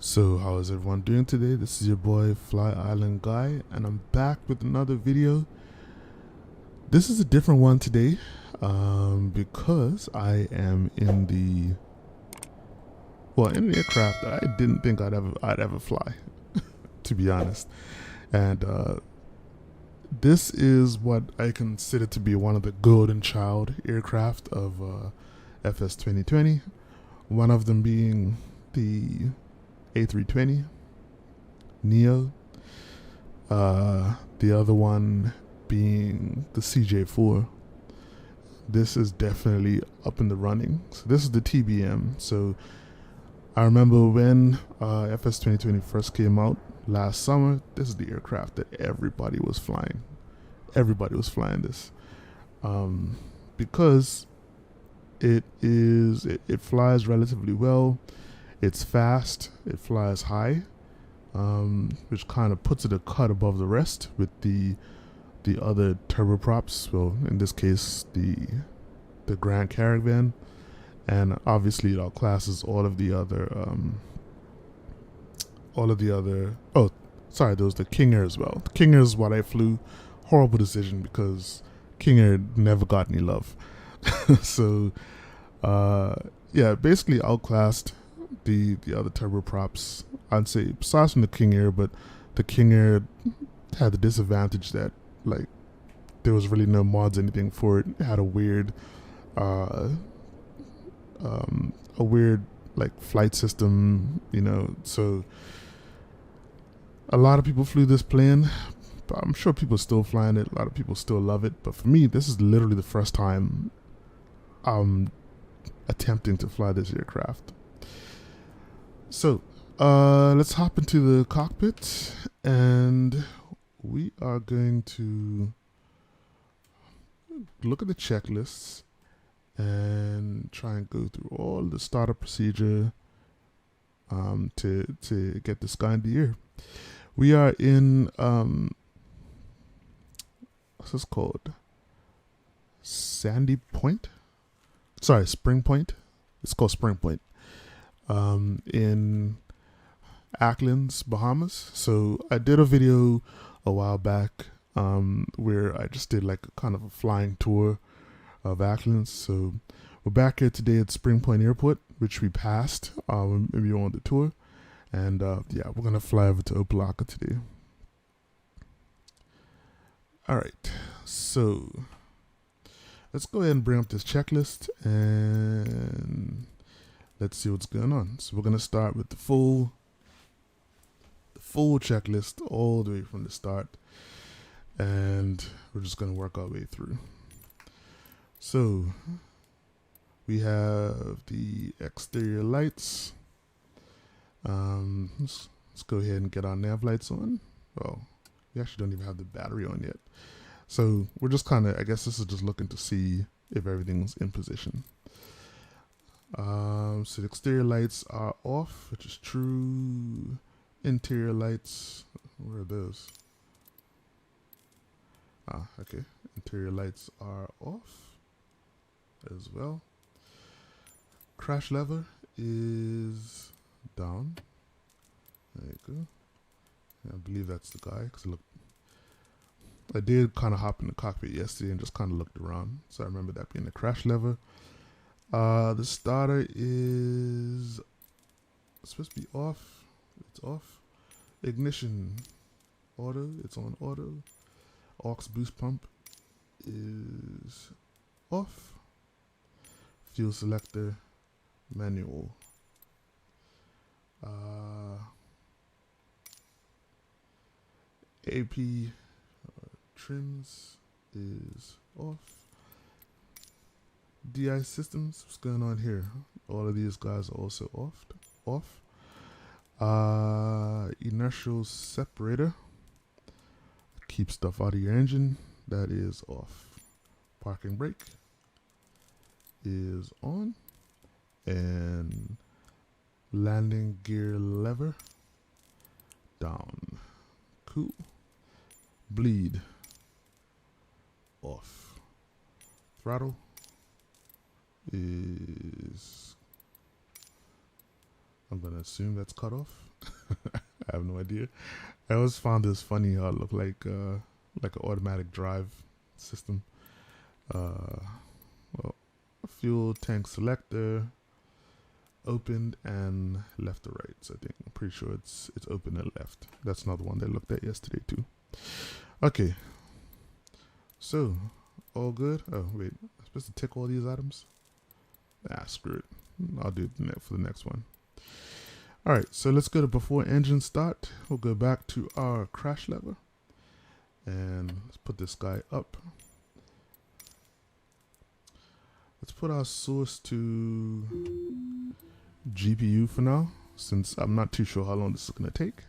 So how is everyone doing today? This is your boy Fly Island Guy, and I'm back with another video. This is a different one today, because I am in in an aircraft that I didn't think I'd ever fly, to be honest. And this is what I consider to be one of the golden child aircraft of FS 2020. One of them being the A320 Neo, the other one being the CJ4. This is definitely up in the running. So this is the TBM. So I remember when FS 2020 first came out last summer, this is the aircraft that everybody was flying. Everybody was flying this, because it flies relatively well. It's fast. It flies high, which kind of puts it a cut above the rest with the other turboprops. Well, in this case, the Grand Caravan, and obviously it outclasses all of the other. Oh, sorry, there was the King Air as well. The King Air is what I flew. Horrible decision because King Air never got any love. So, yeah, basically outclassed the other turboprops. I'd say besides from the King Air, but the King Air had the disadvantage that like there was really no mods anything for it. It had a weird like flight system, so a lot of people flew this plane. But I'm sure people are still flying it. A lot of people still love it. But for me, this is literally the first time I'm attempting to fly this aircraft. So, let's hop into the cockpit, and we are going to look at the checklists and try and go through all the startup procedure to get this guy in the air. We are in what's this called? Sandy Point? Sorry, Spring Point. It's called Spring Point. In Acklins, Bahamas. So I did a video a while back where I just did like a kind of a flying tour of Acklins. So we're back here today at Spring Point Airport, which we passed when we were on the tour. And yeah, we're going to fly over to Opa Locka today. All right, so let's go ahead and bring up this checklist and let's see what's going on. So we're going to start with the full checklist all the way from the start, and we're just going to work our way through. So we have the exterior lights. Let's go ahead and get our nav lights on. Well, we actually don't even have the battery on yet. So we're just kind of, I guess this is just looking to see if everything's in position. So the exterior lights are off, which is true. Interior lights, where are those? Okay. Interior lights are off as well. Crash lever is down. There you go. I believe that's the guy, because I did kind of hop in the cockpit yesterday and just kind of looked around, so I remember that being the crash lever. The starter is supposed to be off. It's off. Ignition auto. It's on auto. Aux boost pump is off. Fuel selector manual. AP trims is off. DI systems, what's going on here? All of these guys are also off. Inertial separator, keep stuff out of your engine, that is off. Parking brake is on, and landing gear lever down. Cool. Bleed off. Throttle is, I'm going to assume that's cut off. I have no idea. I always found this funny how it looked like an automatic drive system. Well, fuel tank selector, opened and left to right. So I think I'm pretty sure it's open and left. That's not the one they looked at yesterday too. Okay. So all good. Oh wait, I'm supposed to tick all these items. Ah, screw it. I'll do it for the next one. All right, so let's go to before engine start. We'll go back to our crash lever and let's put this guy up. Let's put our source to GPU for now, since I'm not too sure how long this is going to take.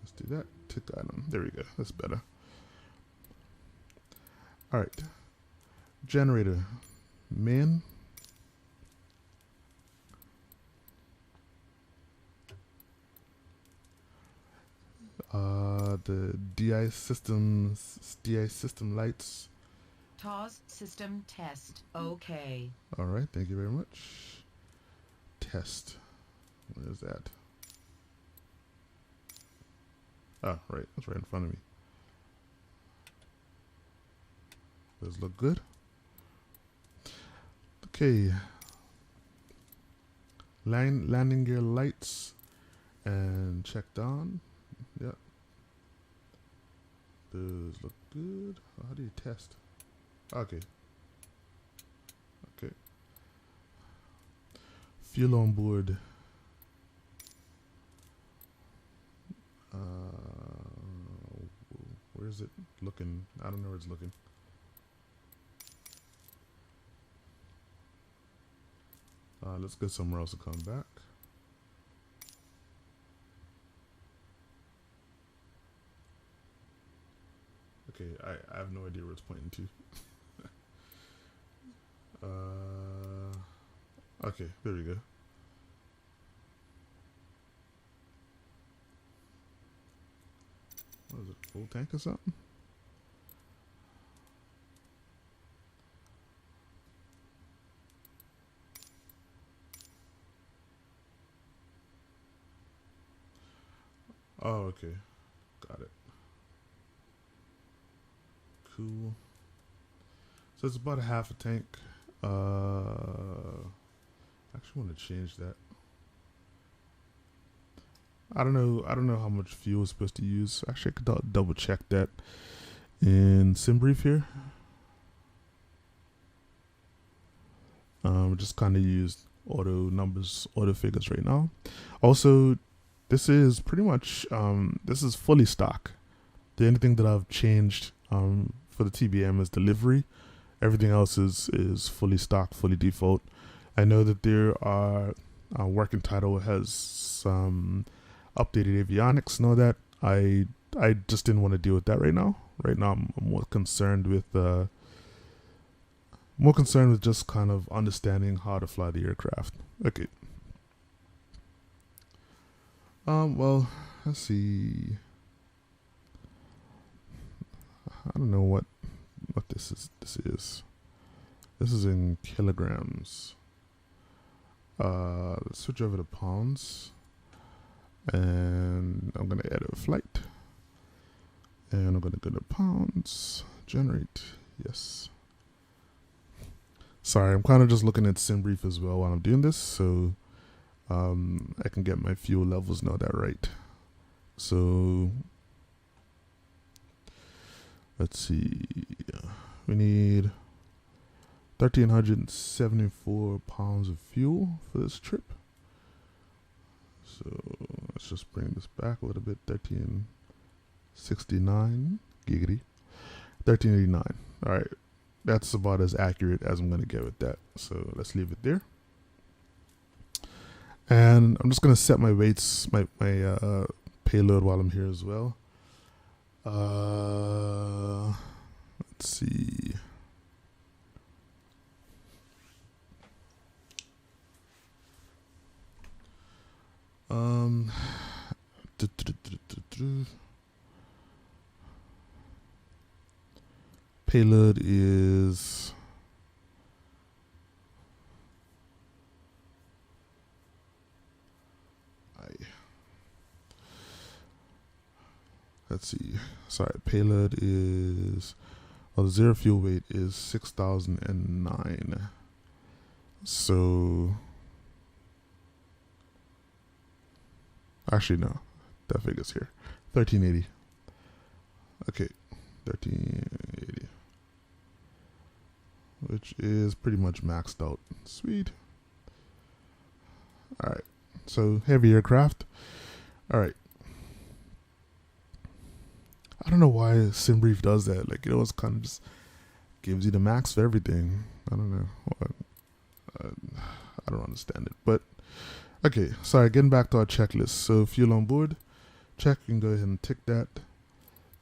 Let's do that. Tick item. There we go. That's better. All right. Generator. Main. The DI system lights. TOS system test. Okay. All right. Thank you very much. Test. Where is that? Oh, right. That's right in front of me. Does look good. Okay. Landing gear lights and checked on. Yep. Those look good. How do you test? Okay. Okay. Fuel on board. Where is it looking? I don't know where it's looking. Let's go somewhere else to come back. Okay, I have no idea where it's pointing to. Okay, there we go. What is it, full tank or something? Oh, okay. Got it. Cool. So it's about a half a tank. I actually want to change that. I don't know how much fuel is supposed to use. Actually, I could double check that in SimBrief here. Just kind of use auto numbers, auto figures right now. Also, this is pretty much this is fully stock. The only thing that I've changed for the TBM is delivery. Everything else is fully stock, fully default. I know that there are working title has some updated avionics. Know that I just didn't want to deal with that right now. Right now, I'm more concerned with just kind of understanding how to fly the aircraft. Okay. Well, let's see. I don't know what this is. This is in kilograms. Let's switch over to pounds. And I'm gonna edit a flight. And I'm gonna go to pounds. Generate. Yes. Sorry, I'm kind of just looking at SimBrief as well while I'm doing this, so I can get my fuel levels, know that right. So let's see, we need 1,374 pounds of fuel for this trip. So let's just bring this back a little bit. 1,369 giggity, 1,389. All right, that's about as accurate as I'm going to get with that. So let's leave it there. And I'm just going to set my weights, my payload while I'm here as well. Let's see. Payload is let's see. Sorry, payload is, well, the zero fuel weight is 6,009. So, actually no, that figure's here. 1380. Okay, 1380. Which is pretty much maxed out. Sweet. Alright, so heavy aircraft. Alright. I don't know why SimBrief does that. Like, it's kind of just gives you the max for everything. I don't know. I don't understand it. But, okay, sorry, getting back to our checklist. So, fuel on board. Check, you can go ahead and tick that.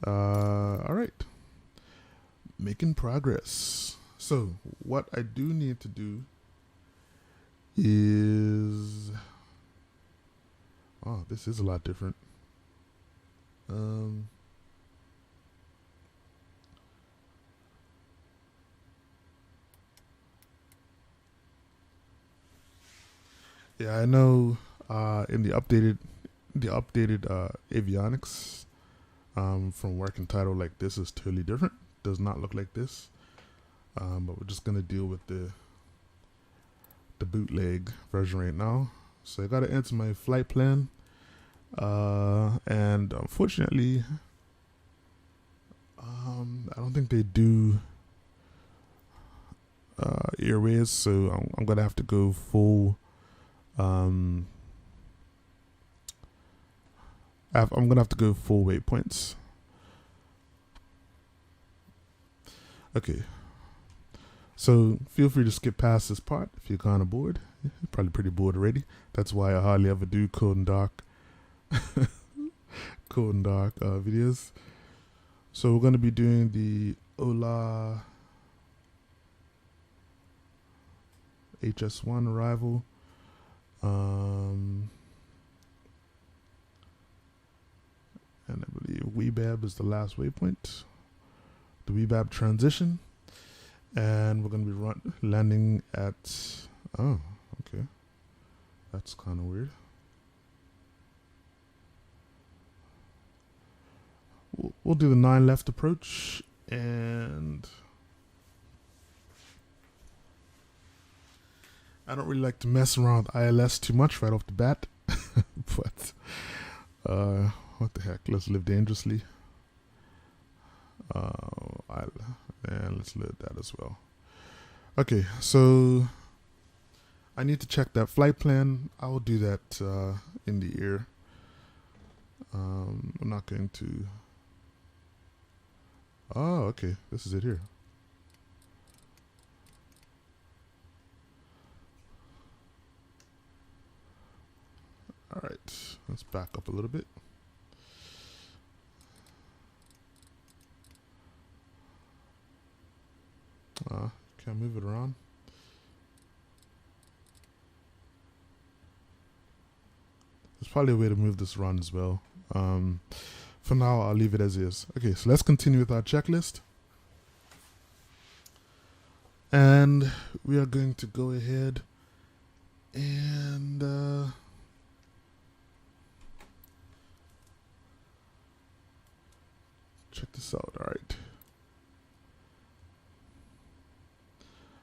Alright. Making progress. So, what I do need to do is... Oh, this is a lot different. Yeah, I know in the updated avionics from working title, like, this is totally different. Does not look like this. But we're just gonna deal with the bootleg version right now. So I gotta enter my flight plan, and unfortunately, I don't think they do airways, so I'm gonna have to go full. I'm gonna have to go full waypoints. Okay. So feel free to skip past this part if you're kind of bored. You're probably pretty bored already. That's why I hardly ever do code and dark videos. So we're going to be doing the Ola HS1 arrival. And I believe Weebab is the last waypoint. The Weebab transition. And we're going to be landing at... Oh, okay. That's kind of weird. We'll do the 9 left approach. And... I don't really like to mess around with ILS too much right off the bat. But... what the heck? Let's live dangerously. And let's load that as well. Okay, so I need to check that flight plan. I will do that in the air. I'm not going to... Oh, okay. This is it here. All right, let's back up a little bit. Can I move it around? There's probably a way to move this around as well. For now, I'll leave it as is. Okay, so let's continue with our checklist. And we are going to go ahead and... check this out. All right.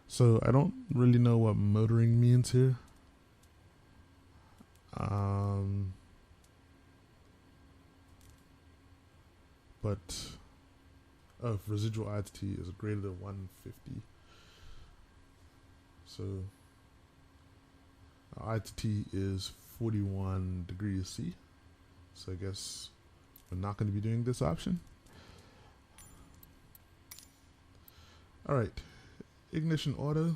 So I don't really know what motoring means here. But if residual altitude is greater than 150. So altitude is 41 degrees C. So I guess we're not going to be doing this option. All right. Ignition auto,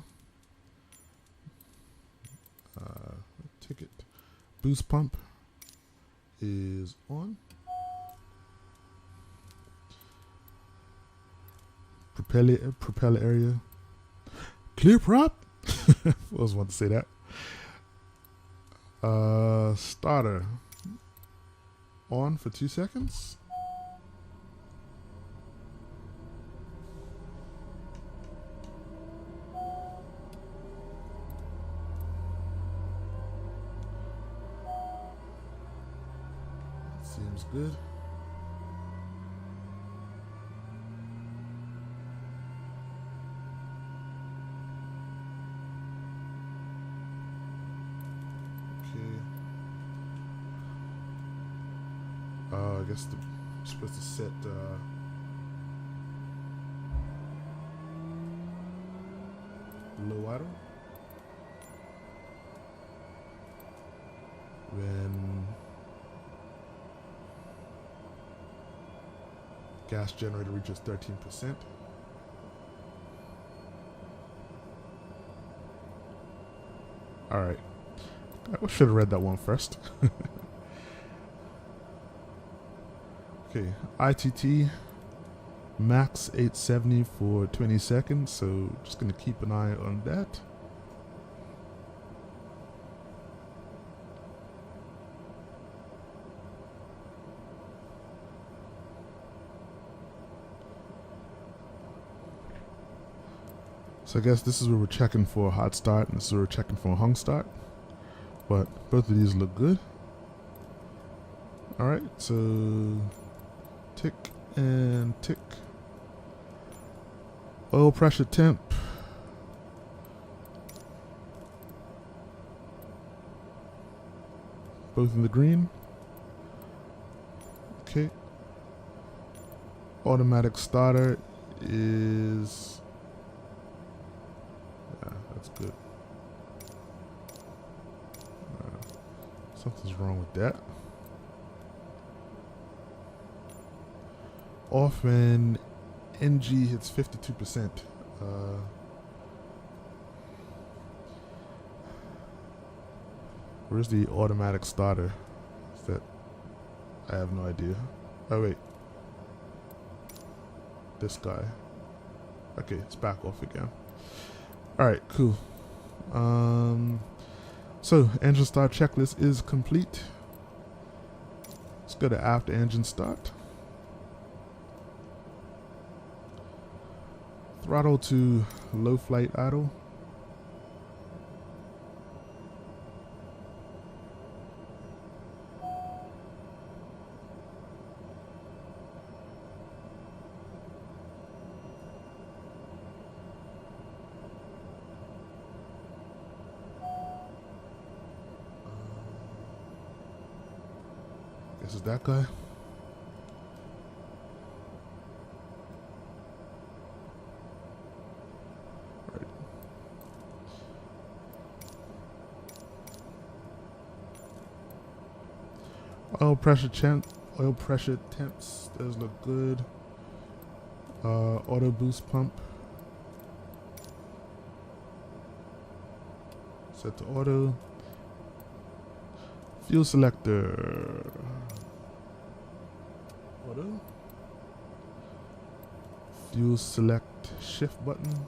ticket, boost pump is on. Propeller area, clear prop. I always want to say that. Starter on for 2 seconds. Seems good. I guess I'm supposed to set low idle. When gas generator reaches 13%. Alright. I should have read that one first. Okay, ITT max 870 for 20 seconds, so just gonna keep an eye on that. So I guess this is where we're checking for a hot start, and this is where we're checking for a hung start. But both of these look good. Alright, so tick and tick. Oil pressure temp. Both in the green. Okay. Automatic starter is... yeah, that's good. Something's wrong with that. Off when NG hits 52%. Where's the automatic starter? Is that? I have no idea. Oh wait. This guy. Okay, it's back off again. Alright, cool. So, engine start checklist is complete. Let's go to after engine start. Throttle to low flight idle. This is that guy. Right. Oil pressure temps does look good. Auto boost pump. Set to auto. Fuel selector. Auto. Fuel select shift button.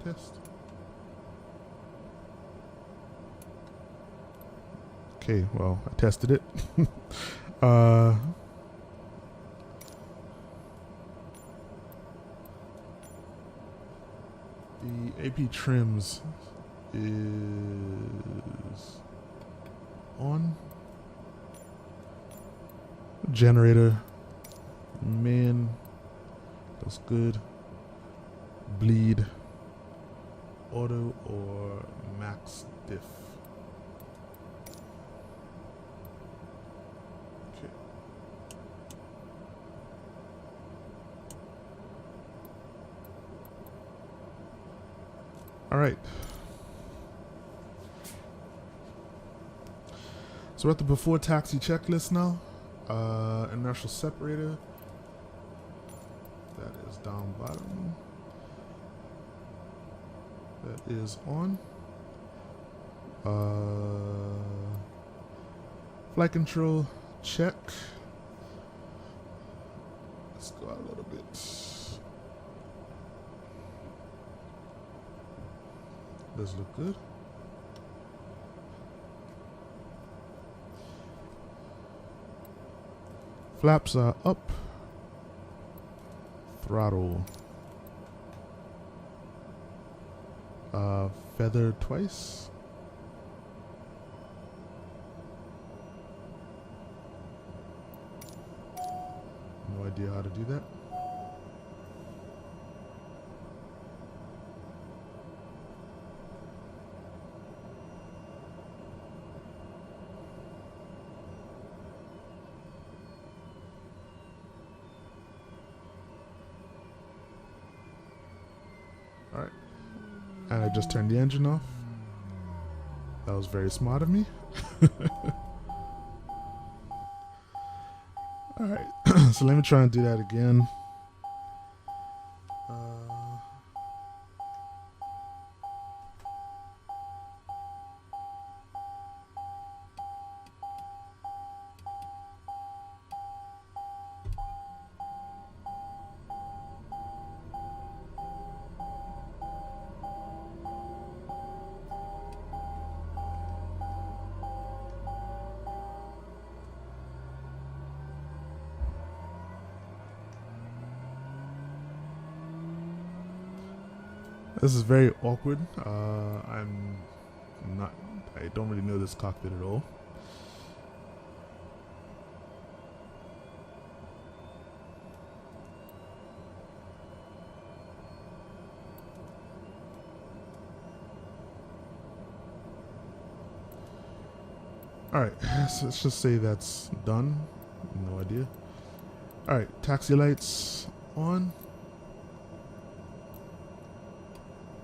Test. Okay, well, I tested it. The AP trims is on. Generator, man, looks good. Bleed, auto or max diff. Okay. All right. So we're at the before taxi checklist now. Inertial separator. That is down bottom. That is on. Flight control, check. Let's go out a little bit. Does look good. Flaps are up. Throttle. Feather twice. No idea how to do that. Alright. And I just turned the engine off. That was very smart of me. Alright, so let me try and do that again. This is very awkward. I don't really know this cockpit at all. Alright, so let's just say that's done. No idea. Alright, taxi lights on.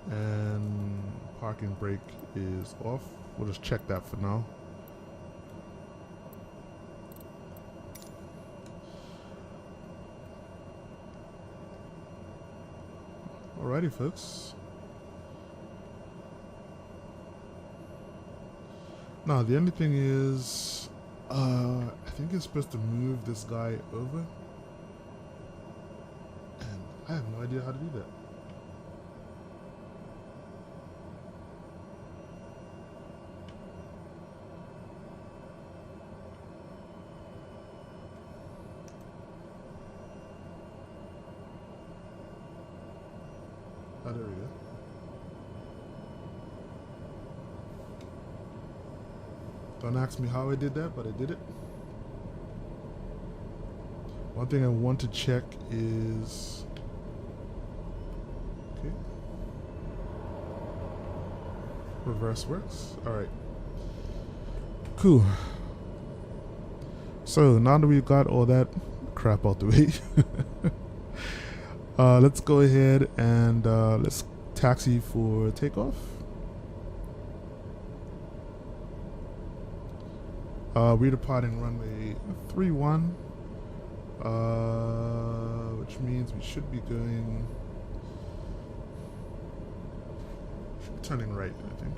And parking brake is off. We'll just check that for now. Alrighty, folks. Now the only thing is, I think it's supposed to move this guy over, and I have no idea how to do that. Oh, there we go. Don't ask me how I did that, but I did it. One thing I want to check is... Okay. Reverse works. Alright. Cool. So, now that we've got all that crap out the way, let's go ahead and let's taxi for takeoff. We're departing runway 31, which means we should be going, should be turning right, I think.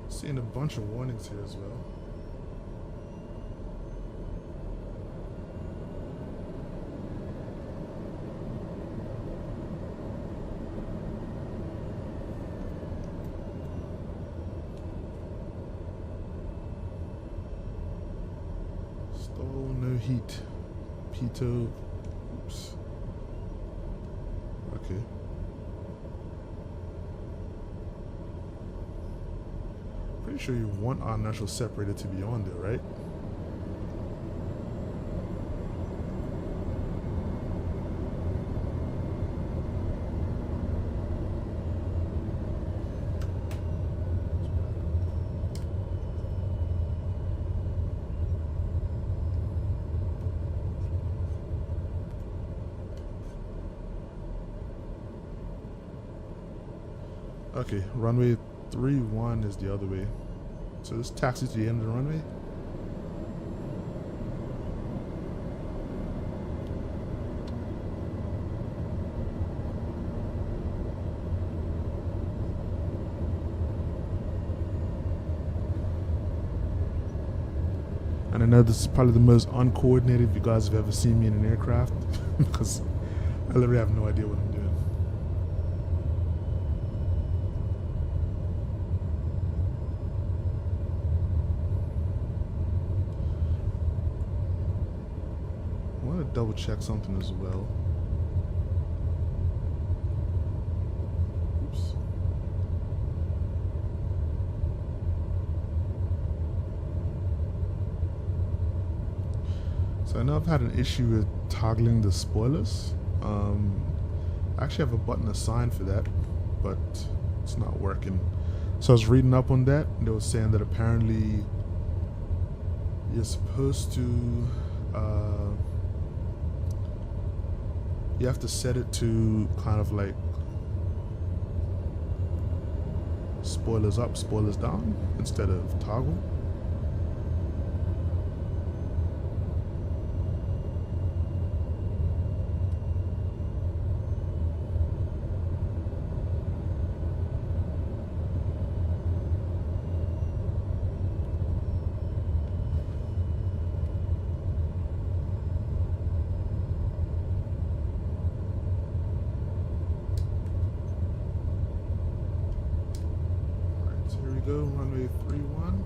Seeing a bunch of warnings here as well. Stall, no heat. Pitot. Oops. Okay. Pretty sure you want our inertial separator to be on there, right? Okay, runway 31 is the other way. So this taxi to the end of the runway. And I know this is probably the most uncoordinated you guys have ever seen me in an aircraft because I literally have no idea what I'm doing. I want to double check something as well. Oops. So I know I've had an issue with toggling the spoilers. I actually have a button assigned for that, but it's not working. So I was reading up on that, and they were saying that apparently you're supposed to, you have to set it to kind of like spoilers up, spoilers down instead of toggle. Go, runway 31.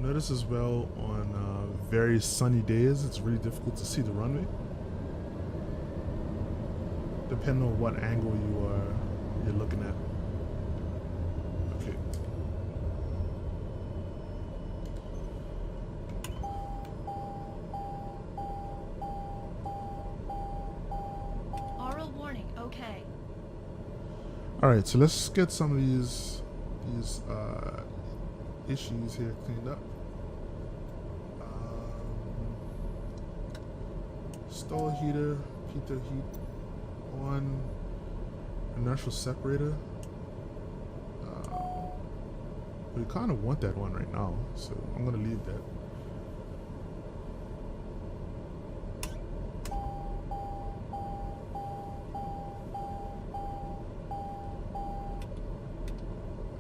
Notice as well on very sunny days, it's really difficult to see the runway, depending on what angle you're looking at. Okay. Oral warning, okay. All right, so let's get some of these issues here cleaned up. Stall heater, pitot heat on, inertial separator. We kind of want that one right now, so I'm gonna leave that.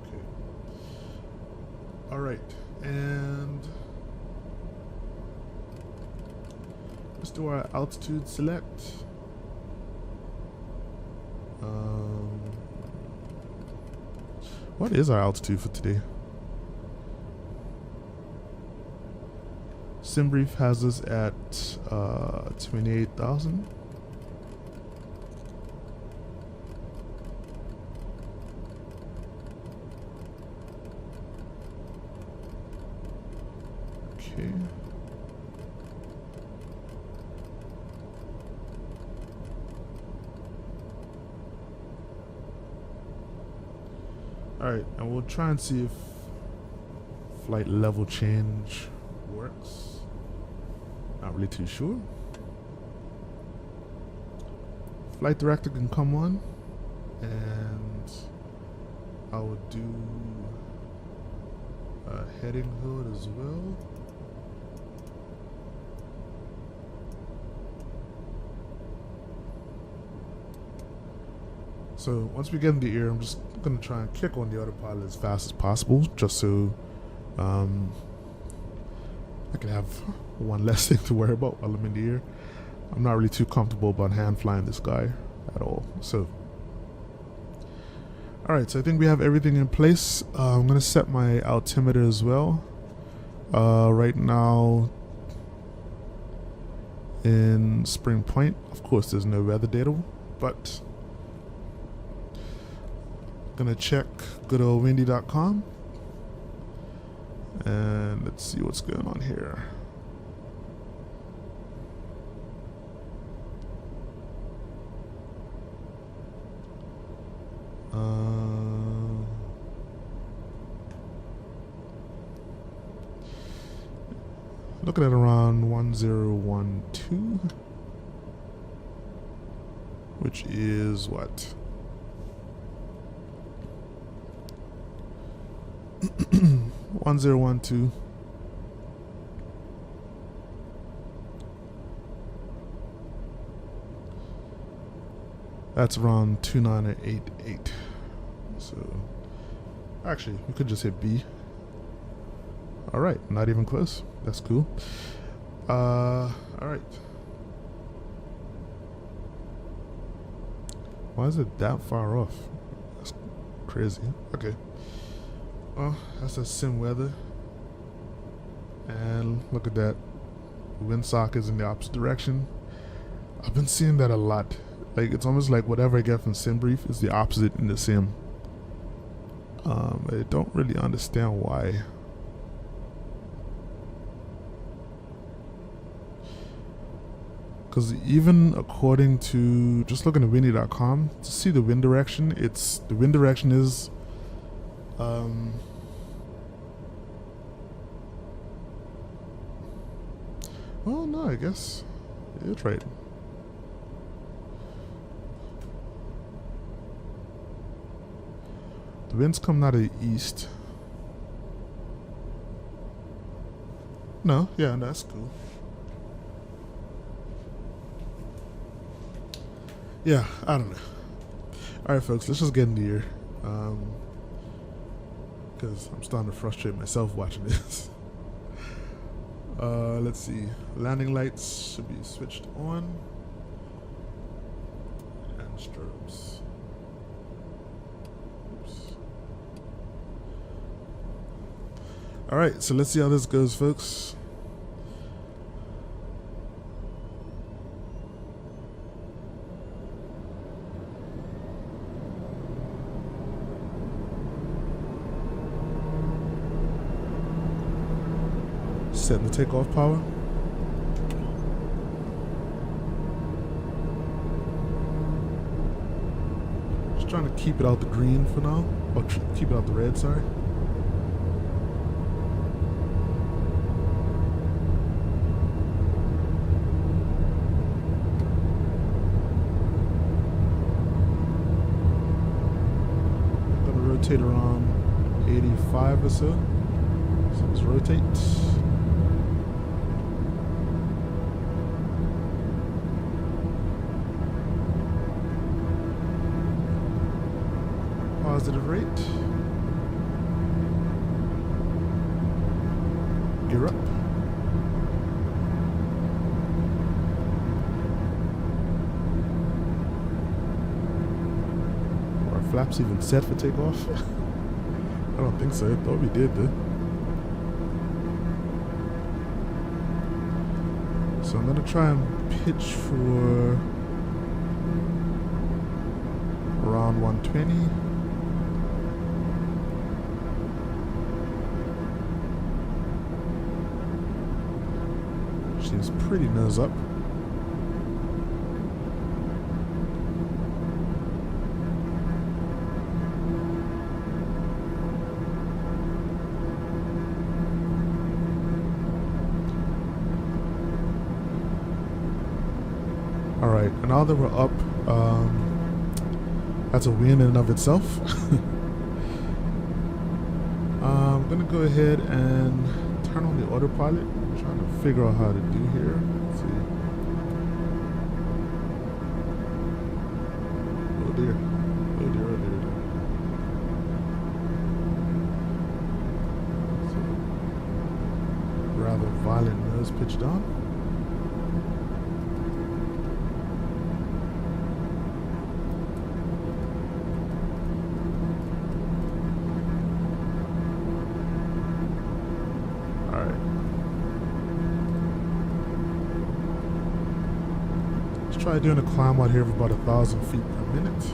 Okay. All right, and let's do our altitude select. What is our altitude for today? SimBrief has us at 28,000. Okay. Alright, and we'll try and see if flight level change works. Not really too sure. Flight director can come on, and I will do a heading hood as well. So once we get in the air, I'm just gonna try and kick on the autopilot as fast as possible, just so I can have one less thing to worry about while I'm in the air. I'm not really too comfortable about hand flying this guy at all. So, alright, so I think we have everything in place. I'm gonna set my altimeter as well. Right now in Spring Point, of course there's no weather data, but gonna check good old windy.com and let's see what's going on here. Looking at around 1012, which is what? 1012. That's around 2988. So actually we could just hit B. Alright, not even close. That's cool. Alright. Why is it that far off? That's crazy. Okay. Well, that's a sim weather. And look at that. Windsock is in the opposite direction. I've been seeing that a lot. Like, it's almost like whatever I get from SimBrief is the opposite in the sim. I don't really understand why. Because even according to, just looking at windy.com, to see the wind direction, the wind direction is oh no, I guess it's right. The wind's coming out of the east. No, yeah, that's cool. Yeah, I don't know. Alright folks, let's just get into here. Because I'm starting to frustrate myself watching this. Let's see. Landing lights should be switched on. And strobes. Oops. Alright, so let's see how this goes, folks. Setting the takeoff power. Just trying to keep it out the green for now. Or keep it out the red, sorry. I'm gonna rotate around 85 or so. So let's rotate. Positive rate. Gear up. Are our flaps even set for takeoff? I don't think so. I thought we did though. So I'm gonna try and pitch for around 120. Seems pretty nose up. Alright, and now that we're up, that's a win in and of itself. I'm gonna go ahead and turn on the autopilot. Trying to figure out how to do here. Let's see. Oh dear. Oh dear, oh dear. So, rather violent nose pitch down. Try doing a climb out here of about 1,000 feet per minute.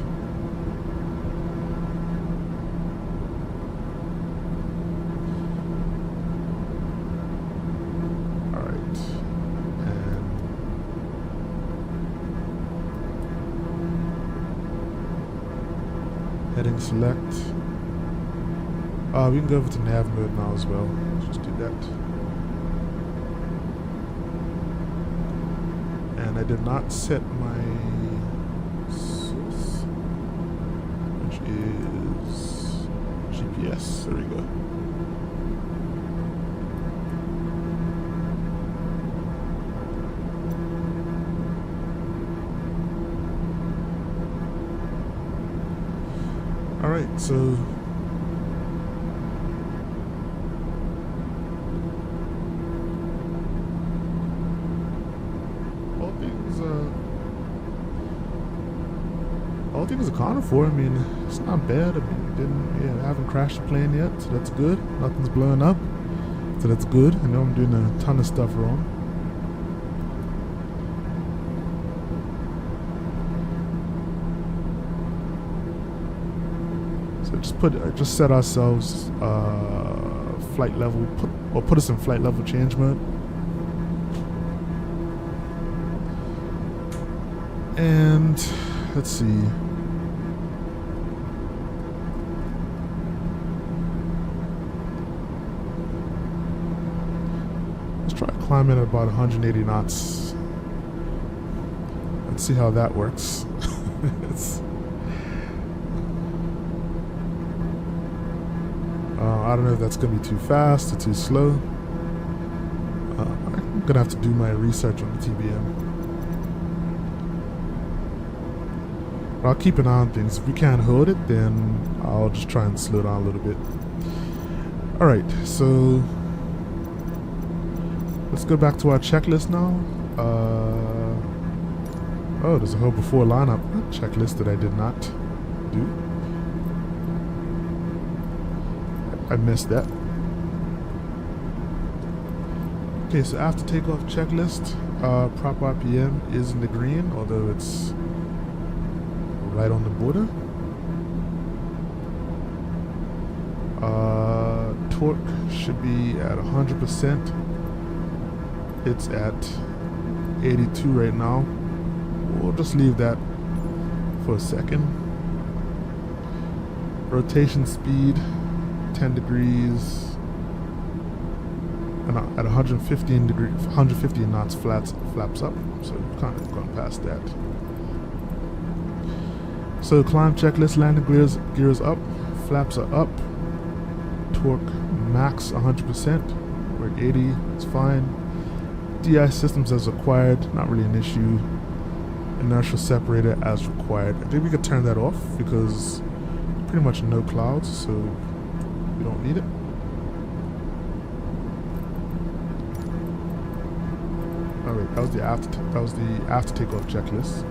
Alright. And heading select. We can go over to nav mode now as well. Let's just do that. And I did not set my source, which is GPS. There we go. All right, so all things accounted for. I mean, it's not bad. I mean, I haven't crashed the plane yet, so that's good. Nothing's blowing up. So that's good. I know I'm doing a ton of stuff wrong. So just set ourselves flight level, put us in flight level change mode. And let's see. Let's try climbing at about 180 knots. Let's see how that works. I don't know if that's going to be too fast or too slow. I'm going to have to do my research on the TBM. But I'll keep an eye on things. If we can't hold it, then I'll just try and slow down a little bit. Alright, so let's go back to our checklist now. Oh, there's a whole before lineup checklist that I did not do. I missed that. Okay, so after takeoff checklist, prop RPM is in the green, although it's right on the border. Torque should be at 100%. It's at 82 right now. We'll just leave that for a second. Rotation speed 10 degrees, and at 115 knots flaps up, so kind of gone past that. So climb checklist, landing gears up, flaps are up, torque max 100%, we're at 80, it's fine. DI systems as required, not really an issue. Inertial separator as required. I think we could turn that off because pretty much no clouds, so we don't need it. Alright, that was the after takeoff checklist.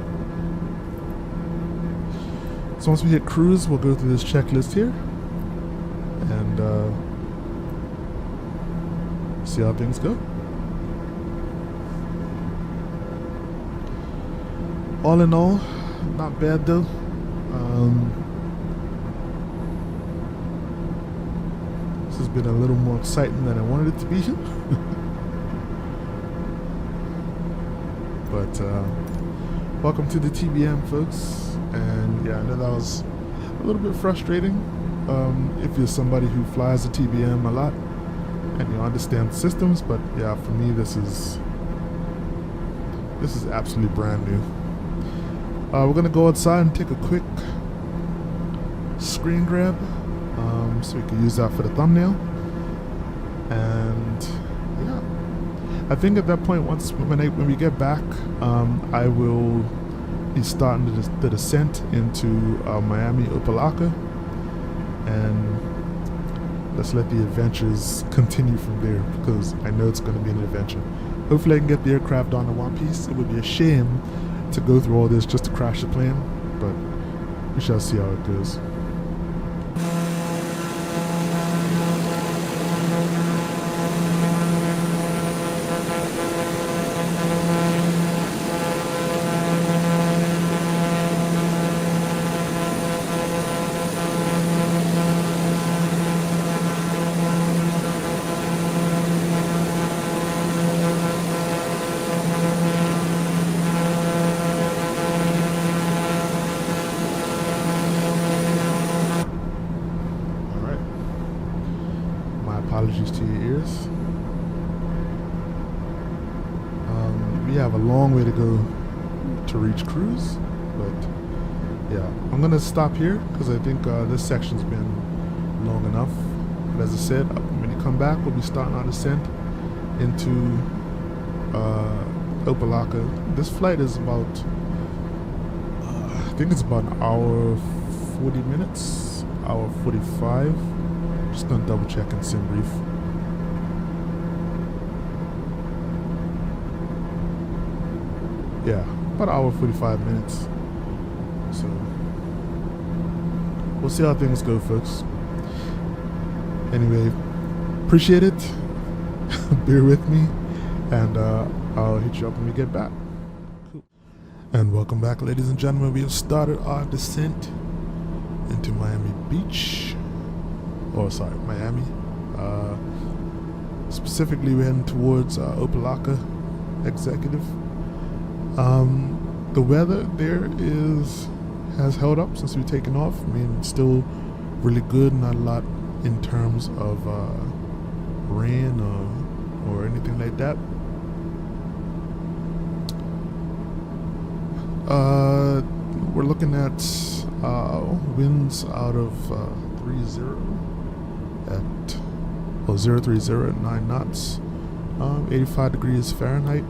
So once we hit cruise, we'll go through this checklist here and see how things go. All in all, not bad though. This has been a little more exciting than I wanted it to be. But welcome to the TBM, folks. And yeah, I know that was a little bit frustrating if you're somebody who flies the TBM a lot and you understand systems. But yeah, for me, this is absolutely brand new. We're gonna go outside and take a quick screen grab, so we can use that for the thumbnail. And yeah, I think at that point, when we get back, I will be starting the descent into Miami Opa Locka, and let's let the adventures continue from there, because I know it's going to be an adventure. Hopefully I can get the aircraft on in one piece. It would be a shame to go through all this just to crash the plane, but we shall see how it goes. Apologies to your ears. We have a long way to go to reach cruise, but yeah, I'm gonna stop here because I think this section's been long enough. But as I said, when you come back, we'll be starting our descent into Opa Locka. This flight is about, I think it's about an hour 40 minutes, hour 45. Just gonna double check and sim brief. Yeah, about an hour 45 minutes. So we'll see how things go, folks. Anyway, appreciate it. bear with me, and I'll hit you up when we get back. Cool. And welcome back, ladies and gentlemen. We have started our descent into Miami Beach. Oh, sorry, Miami. Specifically, we're heading towards Opa Locka Executive. The weather there has held up since we've taken off. I mean, it's still really good, not a lot in terms of rain or anything like that. We're looking at winds out of 30 at 030 at 9 knots, 85 degrees Fahrenheit.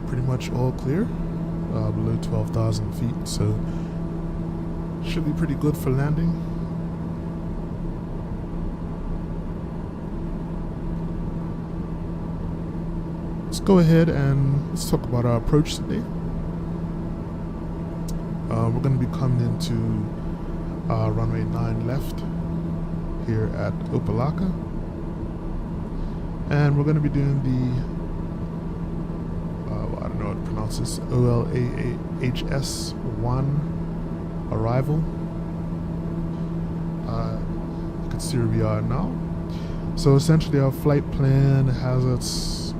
Pretty much all clear, below 12,000 feet, so should be pretty good for landing. Let's go ahead and let's talk about our approach today. We're going to be coming into runway 9 left here at Opa Locka, and we're going to be doing the I don't know how to pronounce this, OLAHS 1 arrival. You can see where we are now. So essentially our flight plan has us,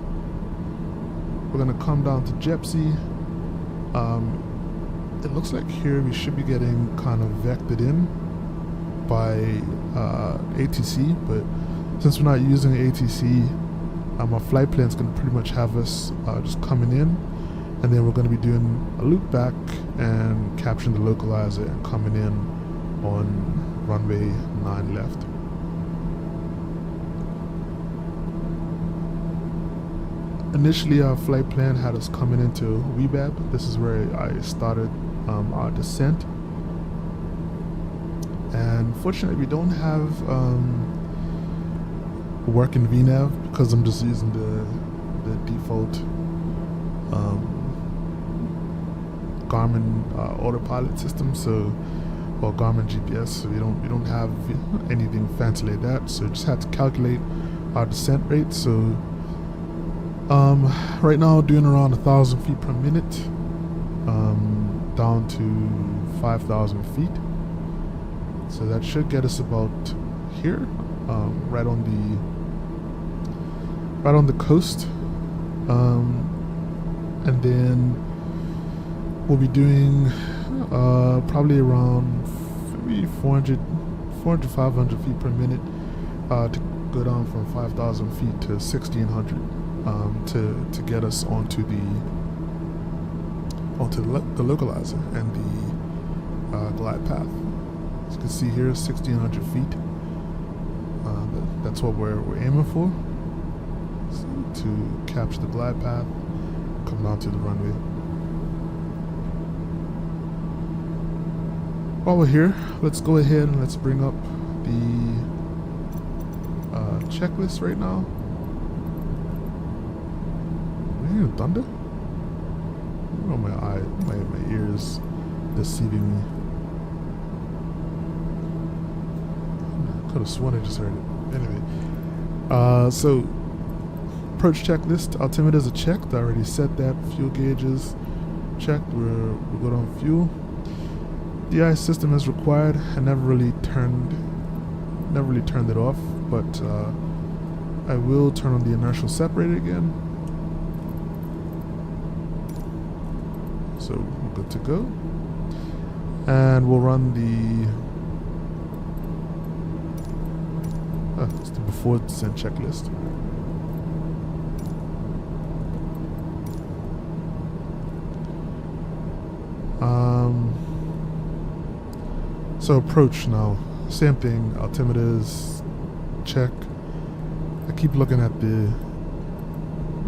we're going to come down to Gypsy. It looks like here we should be getting kind of vectored in by ATC, but since we're not using ATC, our flight plan is going to pretty much have us just coming in, and then we're going to be doing a loop back and capturing the localizer and coming in on runway 9 left. Initially, our flight plan had us coming into Weebab. This is where I started our descent, and fortunately we don't have working VNav because I'm just using the default Garmin autopilot system, or Garmin GPS. So we don't have anything fancy like that. So just had to calculate our descent rate. So right now doing around 1,000 feet per minute, down to 5,000 feet. So that should get us about here, right on the coast, and then we'll be doing probably around maybe 400 500 feet per minute to go down from 5,000 feet to 1,600 to get us onto the localizer and the glide path. As you can see here, 1,600 feet. That's what we're aiming for, to capture the glide path, come down to the runway. While we're here, let's go ahead and let's bring up the checklist right now. Are you hearing thunder? Oh, my ears deceiving me. I could have sworn I just heard it. Anyway, so approach checklist. Altimeters are checked. I already set that. Fuel gauges checked. We're good on fuel. DI system as required. I never really turned it off, but I will turn on the inertial separator again. So we're good to go, and we'll run it's the before descent checklist. So approach now, same thing. Altimeters check. I keep looking at I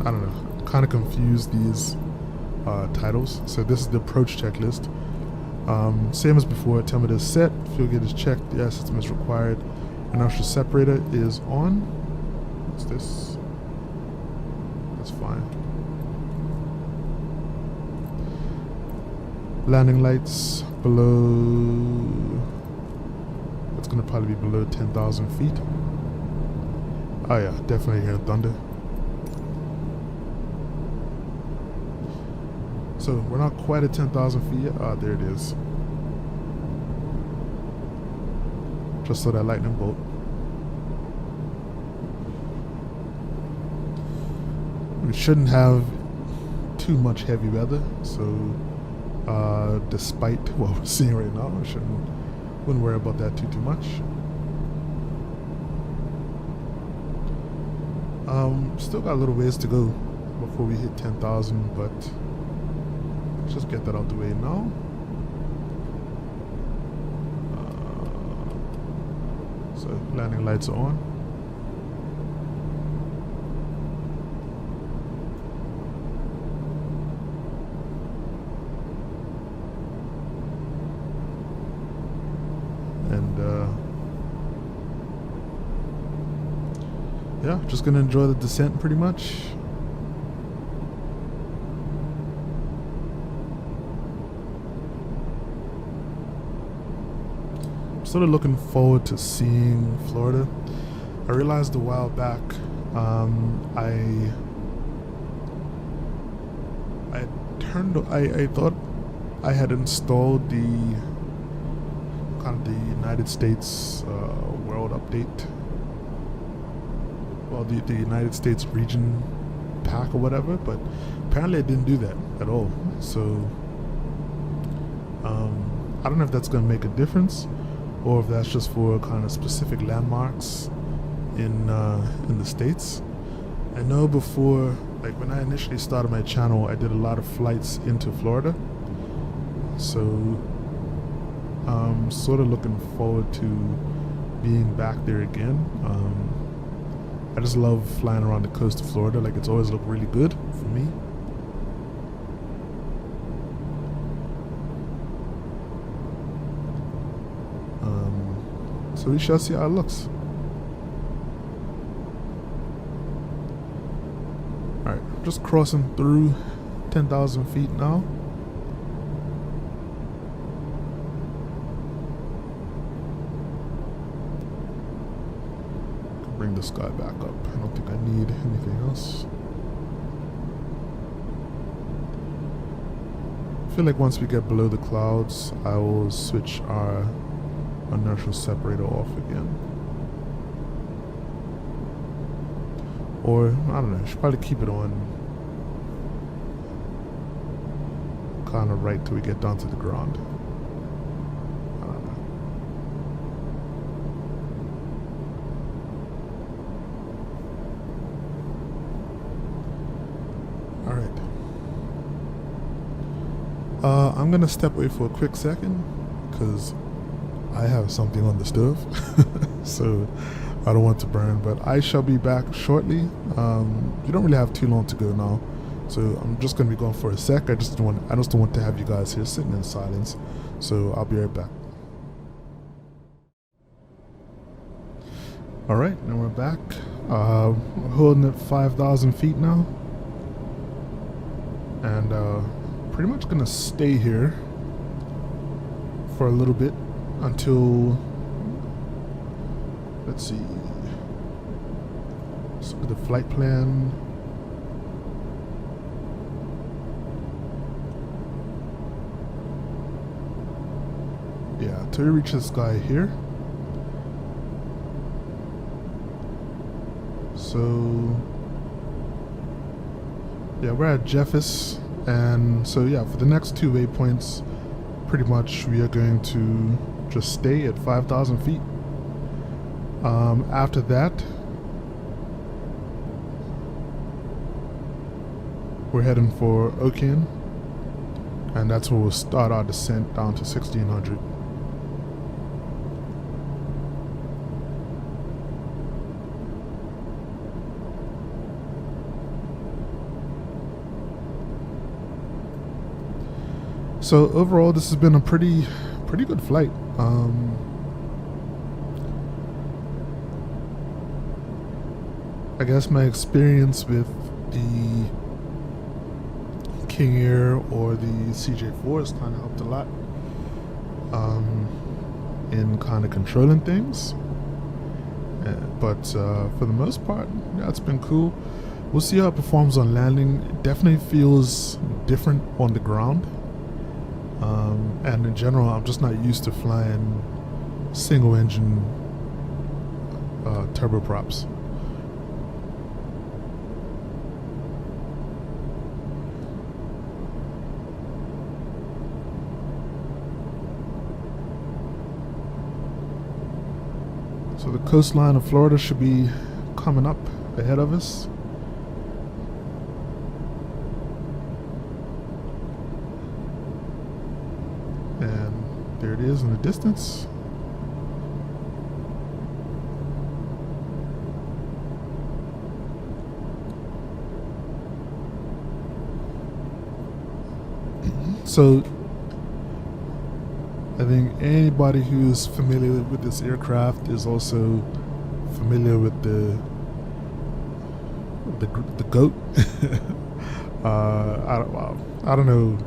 don't know, kind of confused these titles. So this is the approach checklist. Same as before. Altimeter is set. Fuel gauge is checked. The air system is required. Inertial separator is on. What's this? That's fine. Landing lights below. That's going to probably be below 10,000 feet. Oh yeah, definitely hearing thunder. So we're not quite at 10,000 feet yet. Ah, there it is. Just saw that lightning bolt. We shouldn't have too much heavy weather, so despite what we're seeing right now, wouldn't worry about that too much. Still got a little ways to go before we hit 10,000, but let's just get that out the way now. So landing lights are on. And yeah, just gonna enjoy the descent pretty much. Sort of looking forward to seeing Florida. I realized a while back I thought I had installed the kind of the United States world update, well, the United States region pack or whatever, but apparently I didn't do that at all. So I don't know if that's going to make a difference, or if that's just for kind of specific landmarks in the States. I know before, like when I initially started my channel, I did a lot of flights into Florida, so I'm sort of looking forward to being back there again. I just love flying around the coast of Florida. Like, it's always looked really good for me. So we shall see how it looks. Alright, just crossing through 10,000 feet now. Bring the sky back up. I don't think I need anything else. I feel like once we get below the clouds, I will switch our inertial separator off again. Or, I don't know, I should probably keep it on kind of right till we get down to the ground. I don't know. Alright. I'm gonna step away for a quick second because I have something on the stove, so I don't want to burn, but I shall be back shortly. You don't really have too long to go now, so I'm just going to be going for a sec. I just don't want to have you guys here sitting in silence, so I'll be right back. Alright, now we're back. We're holding at 5,000 feet now, and pretty much going to stay here for a little bit until, let's see, so the flight plan. Yeah, till we reach this guy here. So yeah, we're at Jeffers, and so yeah, for the next two waypoints, pretty much we are going to just stay at 5,000 feet. After that, we're heading for Oakland, and that's where we'll start our descent down to 1,600. So overall, this has been a pretty good flight. I guess my experience with the King Air or the CJ4 has kind of helped a lot in kind of controlling things. And But for the most part, yeah, it's been cool. We'll see how it performs on landing. It definitely feels different on the ground. And in general, I'm just not used to flying single engine turboprops. So the coastline of Florida should be coming up ahead of us. And there it is in the distance. So I think anybody who's familiar with this aircraft is also familiar with the goat. I don't know,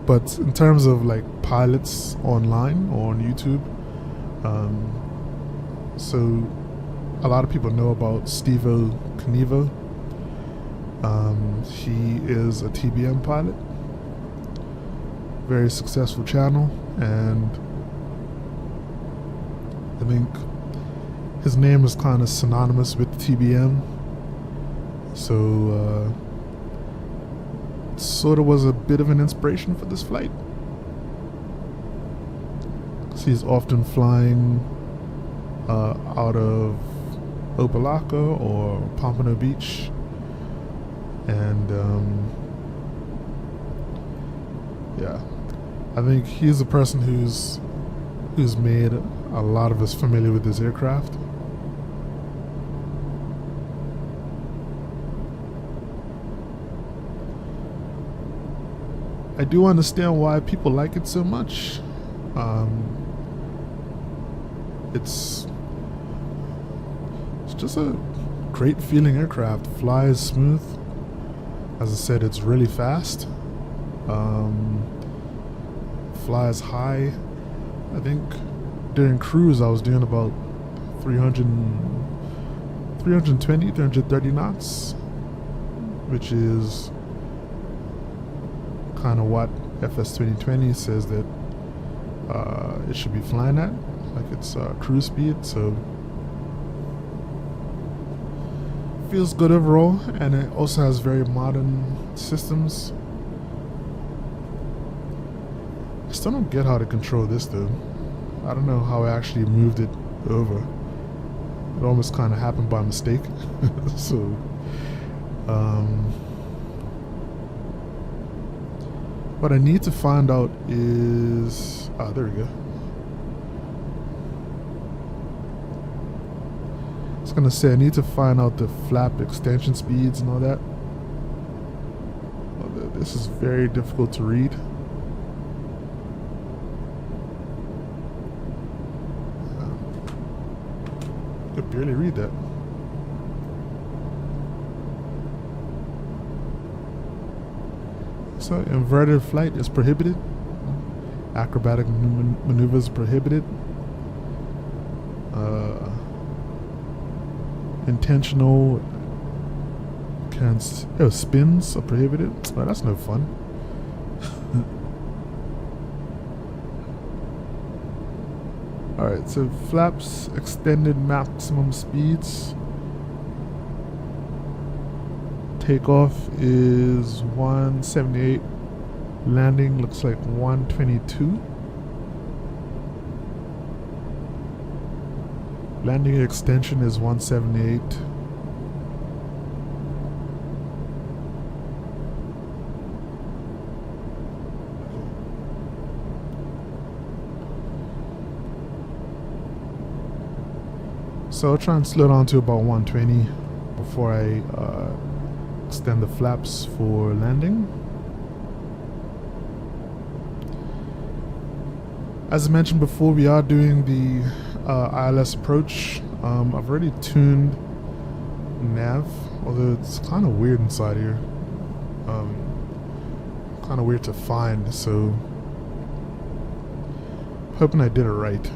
but in terms of like pilots online or on YouTube, so a lot of people know about Stevo Knievo. He is a TBM pilot, very successful channel, and I think his name is kind of synonymous with TBM, so sort of was a bit of an inspiration for this flight. He's often flying out of Opa Locka or Pompano Beach, and yeah, I think he's a person who's made a lot of us familiar with this aircraft. I do understand why people like it so much. It's just a great feeling aircraft. Flies smooth. As I said, it's really fast. Flies high. I think during cruise I was doing about 320, 330 knots, which is kind of what FS 2020 says that it should be flying at, like it's cruise speed. So feels good overall, and it also has very modern systems. I still don't get how to control this though. I don't know how I actually moved it over. It almost kind of happened by mistake. So what I need to find out is, there we go. I was gonna say I need to find out the flap extension speeds and all that. This is very difficult to read. I could barely read that. So inverted flight is prohibited. Acrobatic maneuvers prohibited. Intentional spins are prohibited. Oh, that's no fun. Alright, so flaps, extended maximum speeds. Takeoff is 178. Landing looks like 122. Landing extension is 178. So I'll try and slow down to about 120 before I extend the flaps for landing. As I mentioned before, we are doing the ILS approach. I've already tuned nav, although it's kind of weird inside here. Kind of weird to find, so hoping I did it right.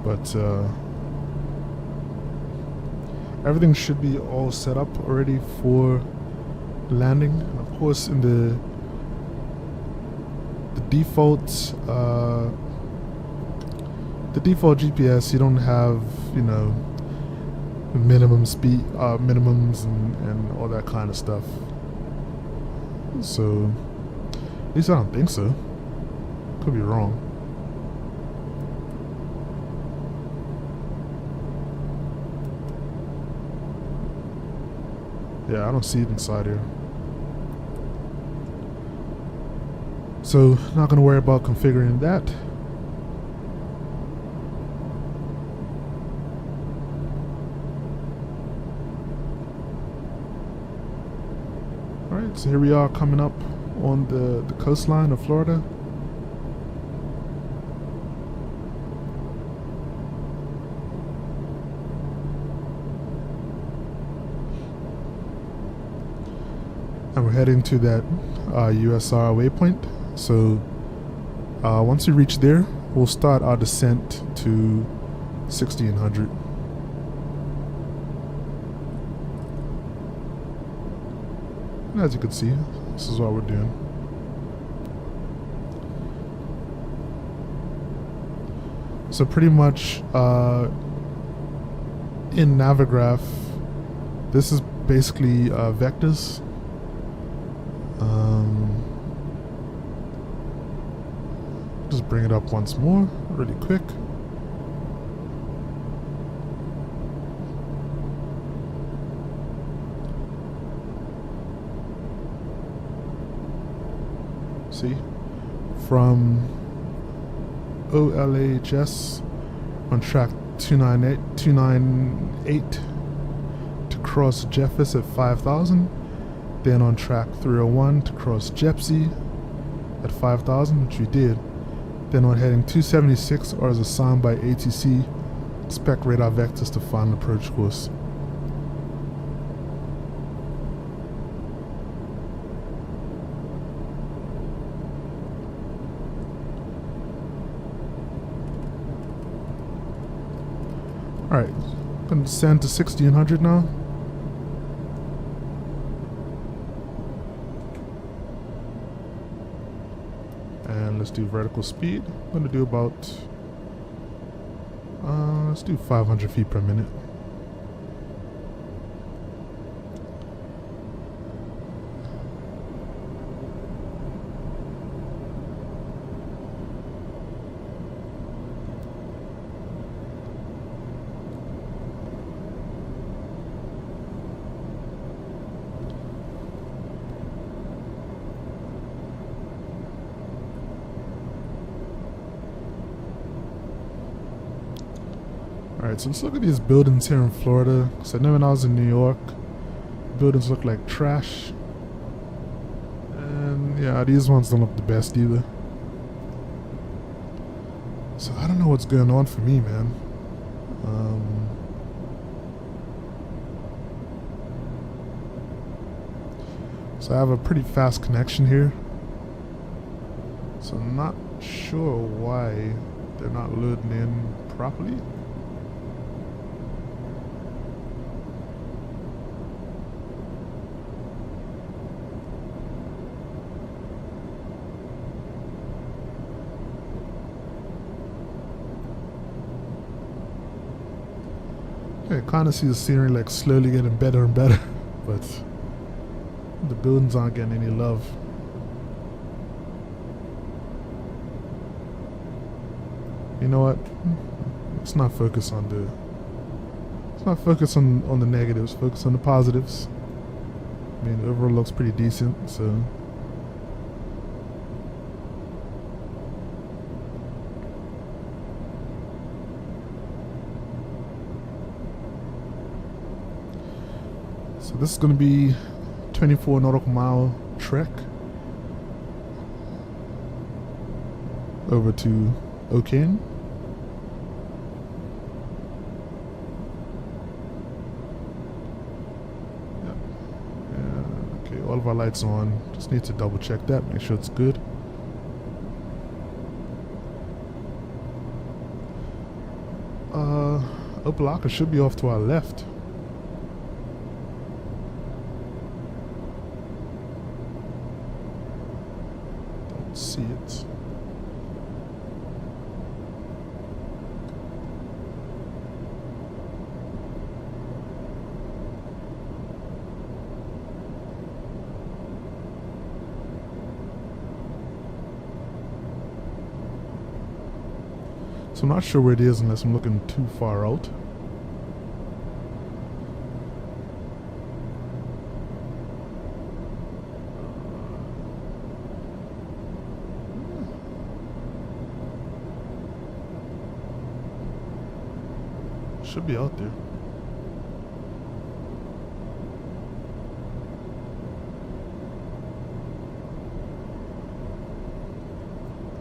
But everything should be all set up already for landing. Of course, in the default GPS, you don't have, you know, minimum speed, minimums and all that kind of stuff. So, at least I don't think so. Could be wrong. Yeah, I don't see it inside here. So, not gonna worry about configuring that. Alright, so here we are coming up on the coastline of Florida. And we're heading to that USR waypoint. So once we reach there, we'll start our descent to 1600. And as you can see, this is what we're doing. So pretty much in Navigraph, this is basically vectors. Just bring it up once more, really quick. See, from OLHS on track 298 to cross Jeffers at 5,000, then on track 301 to cross Jepsy at 5,000, which we did. Then on heading 276 or as assigned by ATC, spec radar vectors to final approach course. Alright, gonna descend to 1600 now. And let's do vertical speed. I'm gonna do about, let's do 500 feet per minute. Alright, so let's look at these buildings here in Florida. So I know when I was in New York, buildings look like trash. And yeah, these ones don't look the best either. So I don't know what's going on for me, man. So I have a pretty fast connection here. So I'm not sure why they're not loading in properly. I kind of see the scenery like slowly getting better and better, but the buildings aren't getting any love. You know what? Let's not focus on the. Let's not focus on the negatives. Focus on the positives. I mean, the overall looks pretty decent, so. So this is going to be 24 nautical mile trek over to Oakland. Yep. Okay, all of our lights on. Just need to double check that, make sure it's good. Opa Locka should be off to our left. Don't see it. So I'm not sure where it is unless I'm looking too far out. Should be out there.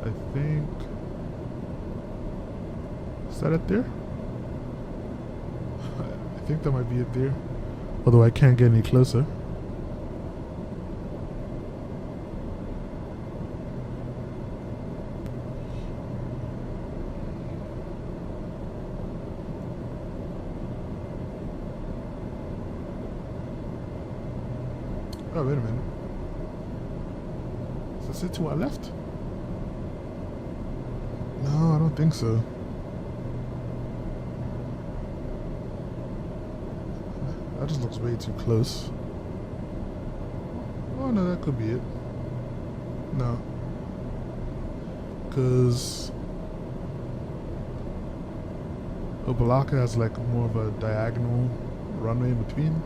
I think... Is that it there? I think that might be it there. Although I can't get any closer. Oh, wait a minute. Is this it to our left? No, I don't think so. That just looks way too close. Oh no, that could be it. No. Because Opa Locka has like more of a diagonal runway in between.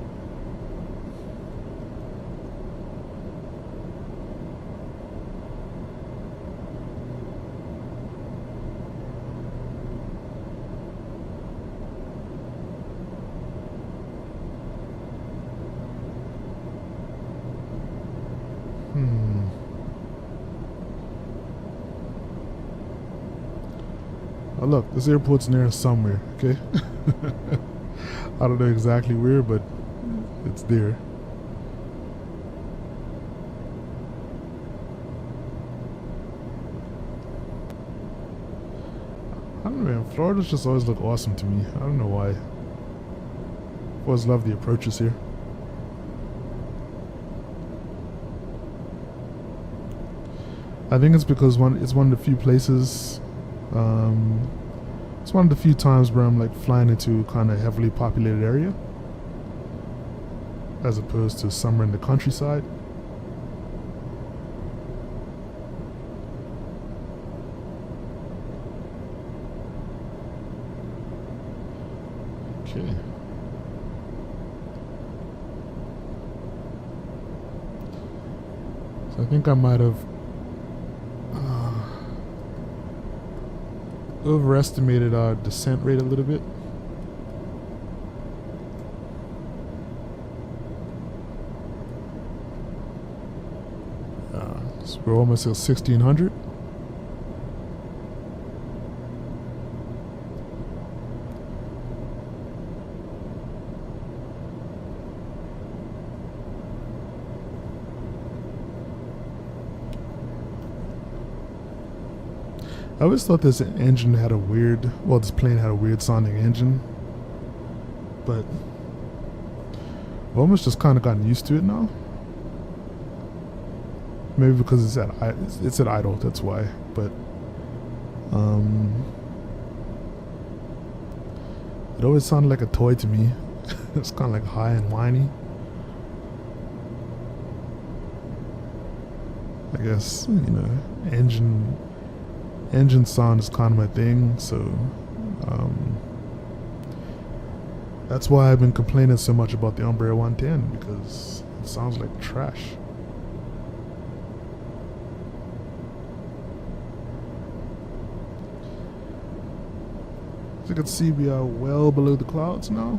Oh look, this airport's near somewhere, okay? I don't know exactly where, but it's there. I don't know, man. Florida's just always look awesome to me. I don't know why. Always love the approaches here. I think it's because it's one of the few places. It's one of the few times where I'm like flying into kind of heavily populated area, as opposed to somewhere in the countryside. Okay. So I think I might have overestimated our descent rate a little bit. So we're almost at 1600. I always thought this engine had a weird, well, this plane had a weird sounding engine, but I've almost just kind of gotten used to it now. Maybe because it's at idle, that's why. But it always sounded like a toy to me. It's kind of like high and whiny. I guess, you know, engine sound is kind of my thing, so that's why I've been complaining so much about the Embraer 110, because it sounds like trash. As you can see, we are well below the clouds now,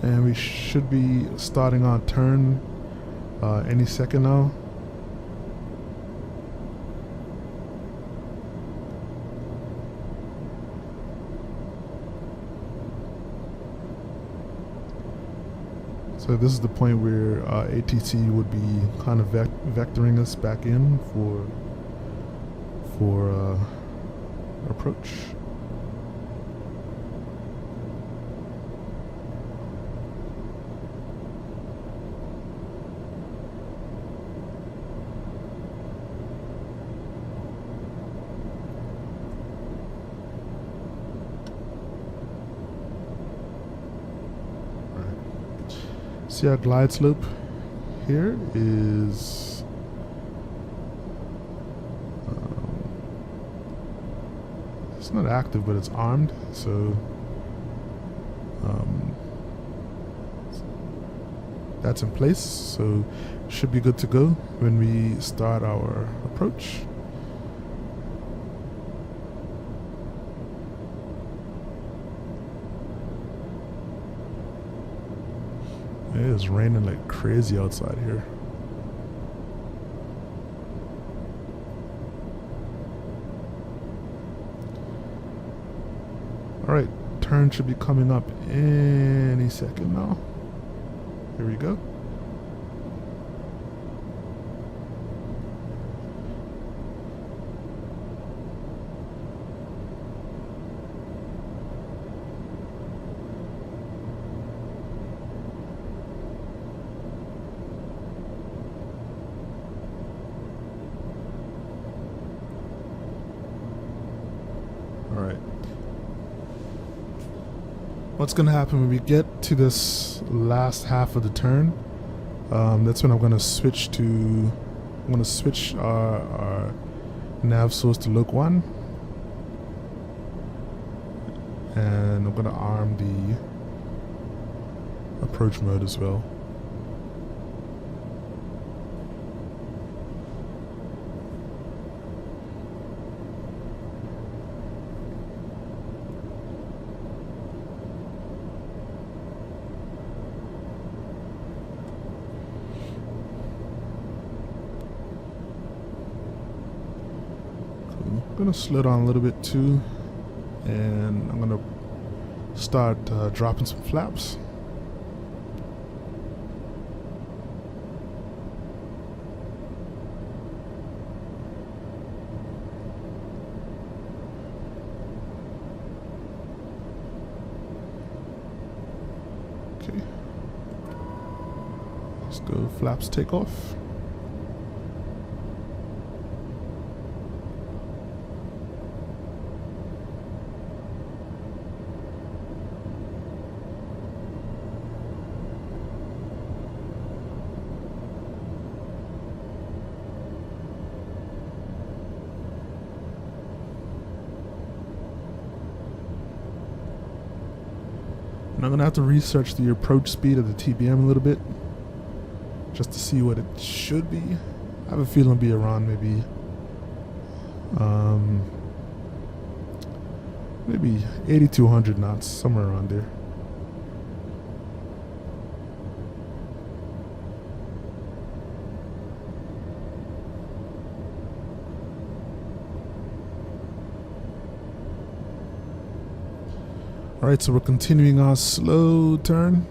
and we should be starting our turn any second now. So this is the point where ATC would be kind of vectoring us back in for approach. see our glide slope here is it's not active, but it's armed, so that's in place, so should be good to go when we start our approach. It is raining like crazy outside here. Alright, turn should be coming up any second now. Here we go. Alright. What's going to happen when we get to this last half of the turn, that's when I'm going to switch our nav source to loc 1, and I'm going to arm the approach mode as well. I'm gonna slow down a little bit too, and I'm gonna start dropping some flaps. Okay, let's go flaps takeoff. I'm gonna have to research the approach speed of the TBM a little bit, just to see what it should be. I have a feeling it'll be around maybe 80 to 100 knots, somewhere around there. Alright, so we're continuing our slow turn.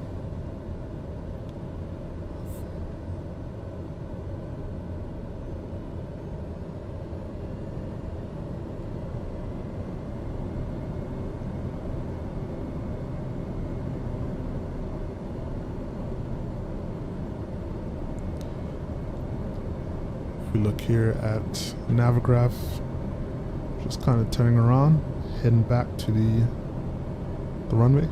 If we look here at Navigraph, just kind of turning around, heading back to the runway.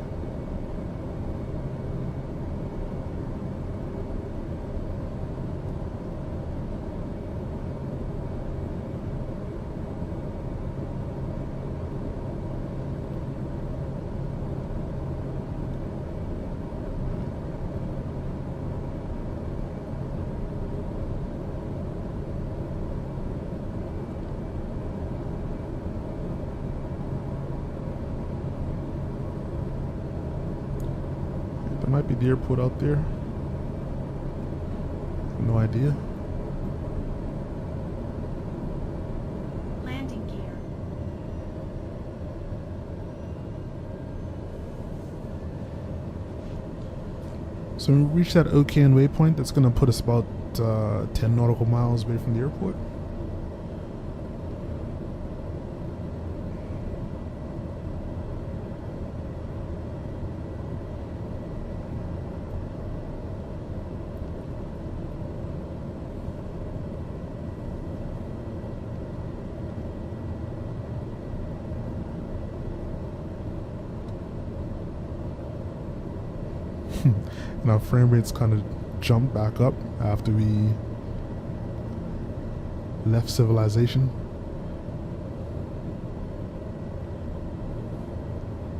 Might be the airport out there. No idea. Landing gear. So when we reach that OKN waypoint, that's going to put us about 10 nautical miles away from the airport. and our frame rates kind of jumped back up after we left civilization.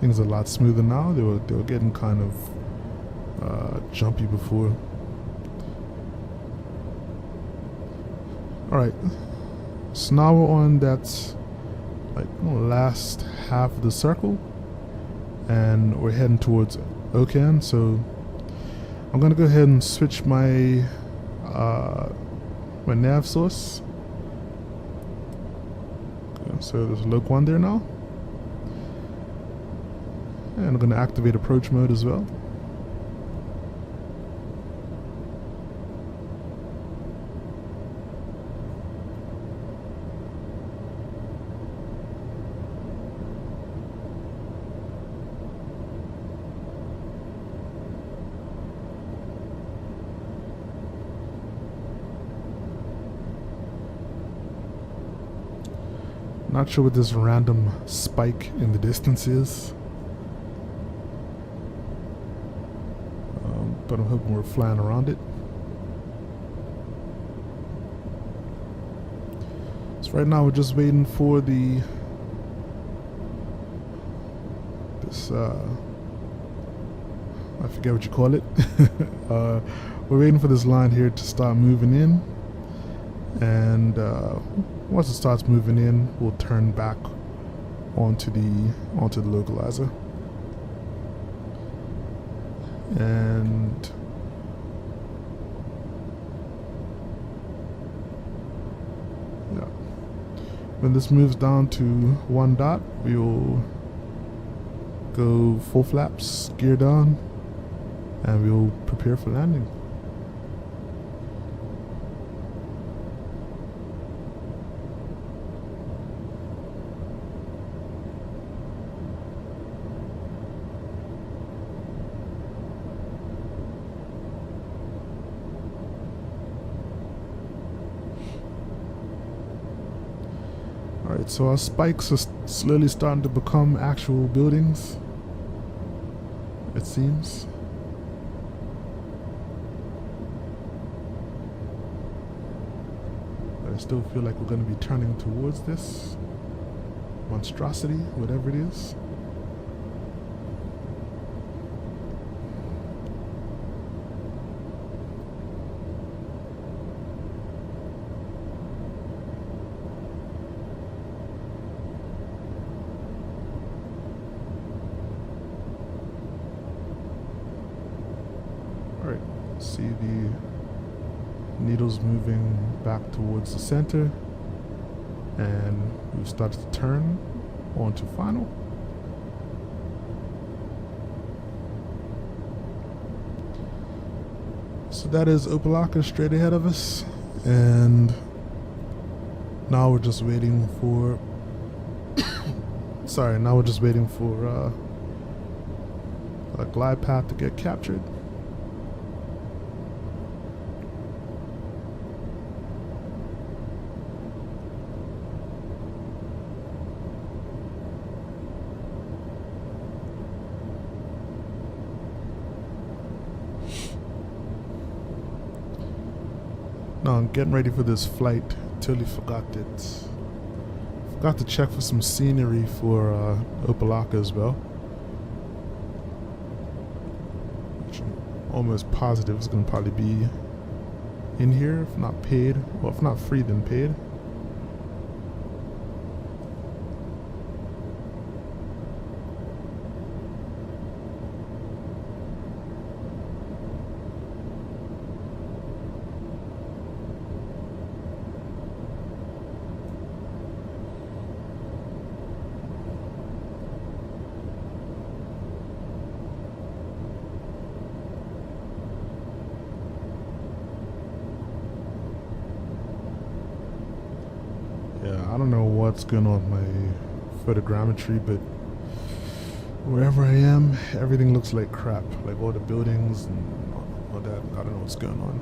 Things are a lot smoother now. They were getting kind of jumpy before. All right, so now we're on that like last half of the circle, and we're heading towards Okan. So I'm gonna go ahead and switch my my nav source. Okay, so there's Loc 1 there now, and I'm gonna activate approach mode as well. Not sure what this random spike in the distance is, but I'm hoping we're flying around it. So right now we're just waiting for this I forget what you call it. We're waiting for this line here to start moving in, and once it starts moving in, we'll turn back onto the localizer. And yeah, when this moves down to 1 dot, we will go full flaps, gear down, and we will prepare for landing. Alright, so our spikes are slowly starting to become actual buildings, it seems. But I still feel like we're going to be turning towards this monstrosity, whatever it is. See the needles moving back towards the center, and we've started to turn onto final. So that is Opa Locka straight ahead of us, and now we're just waiting for now we're just waiting for a glide path to get captured. No, I'm getting ready for this flight. Totally forgot to check for some scenery for Opa Locka as well. Which I'm almost positive is going to probably be in here, if not paid. Well, if not free, then paid. I don't know what's going on with my photogrammetry, but wherever I am, everything looks like crap. Like all the buildings and all that. I don't know what's going on.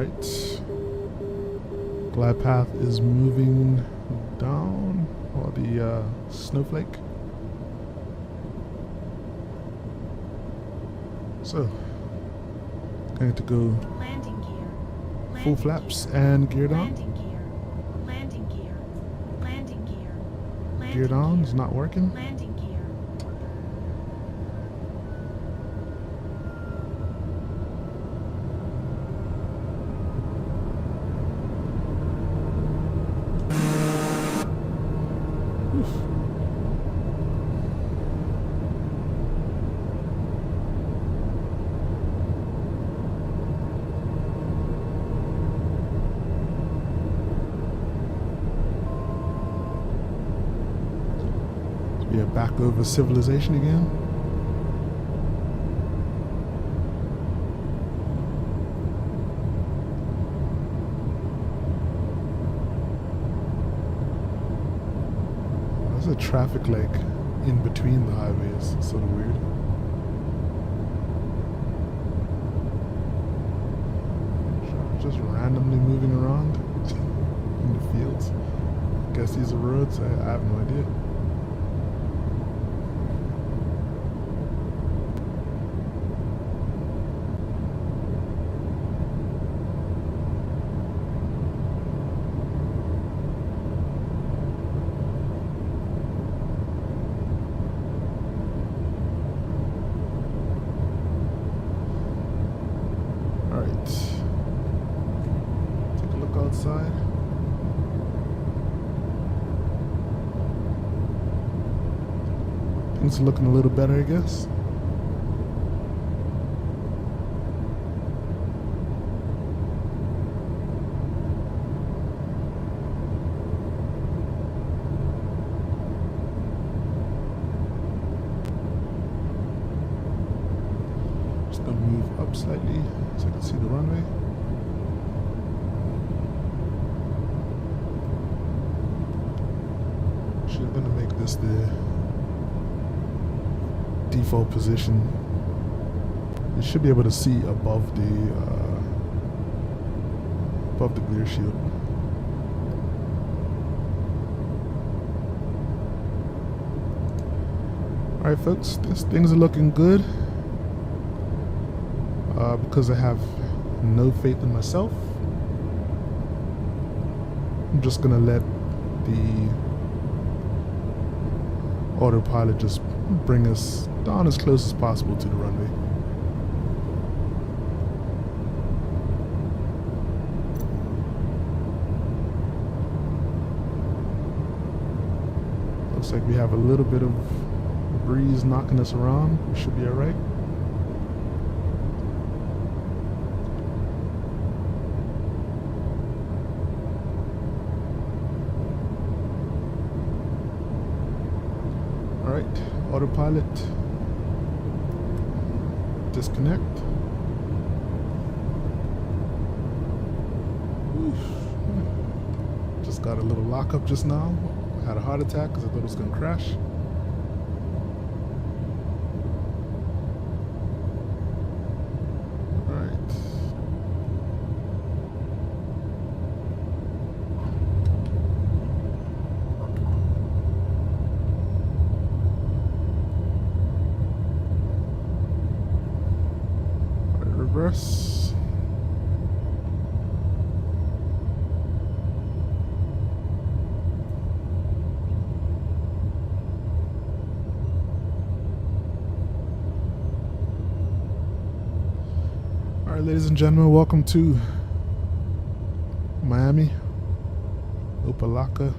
Alright. Glide path is moving down, or the snowflake. So, going to go Landing gear. full flaps and gear down. Landing gear. Landing gear. Landing gear. Landing Gear down gear. is not working. Landing gear. We are back over civilization again. There's a traffic like in between the highways. It's sort of weird. Just randomly moving around in the fields. Guess these are roads. I have no idea. Take a look outside. Things are looking a little better, I guess. Just gonna move up slightly so I can see the runway. Actually, I'm gonna make this the default position. You should be able to see above the glare shield. All right, folks, things are looking good. Because I have no faith in myself, I'm just gonna let the autopilot just bring us down as close as possible to the runway. Looks like we have a little bit of breeze knocking us around. We should be all right. Alright, autopilot, disconnect. Oof. Just got a little lockup just now. I had a heart attack because I thought it was going to crash. Alright. Reverse. All right, ladies and gentlemen, welcome to Miami, Opa Locka.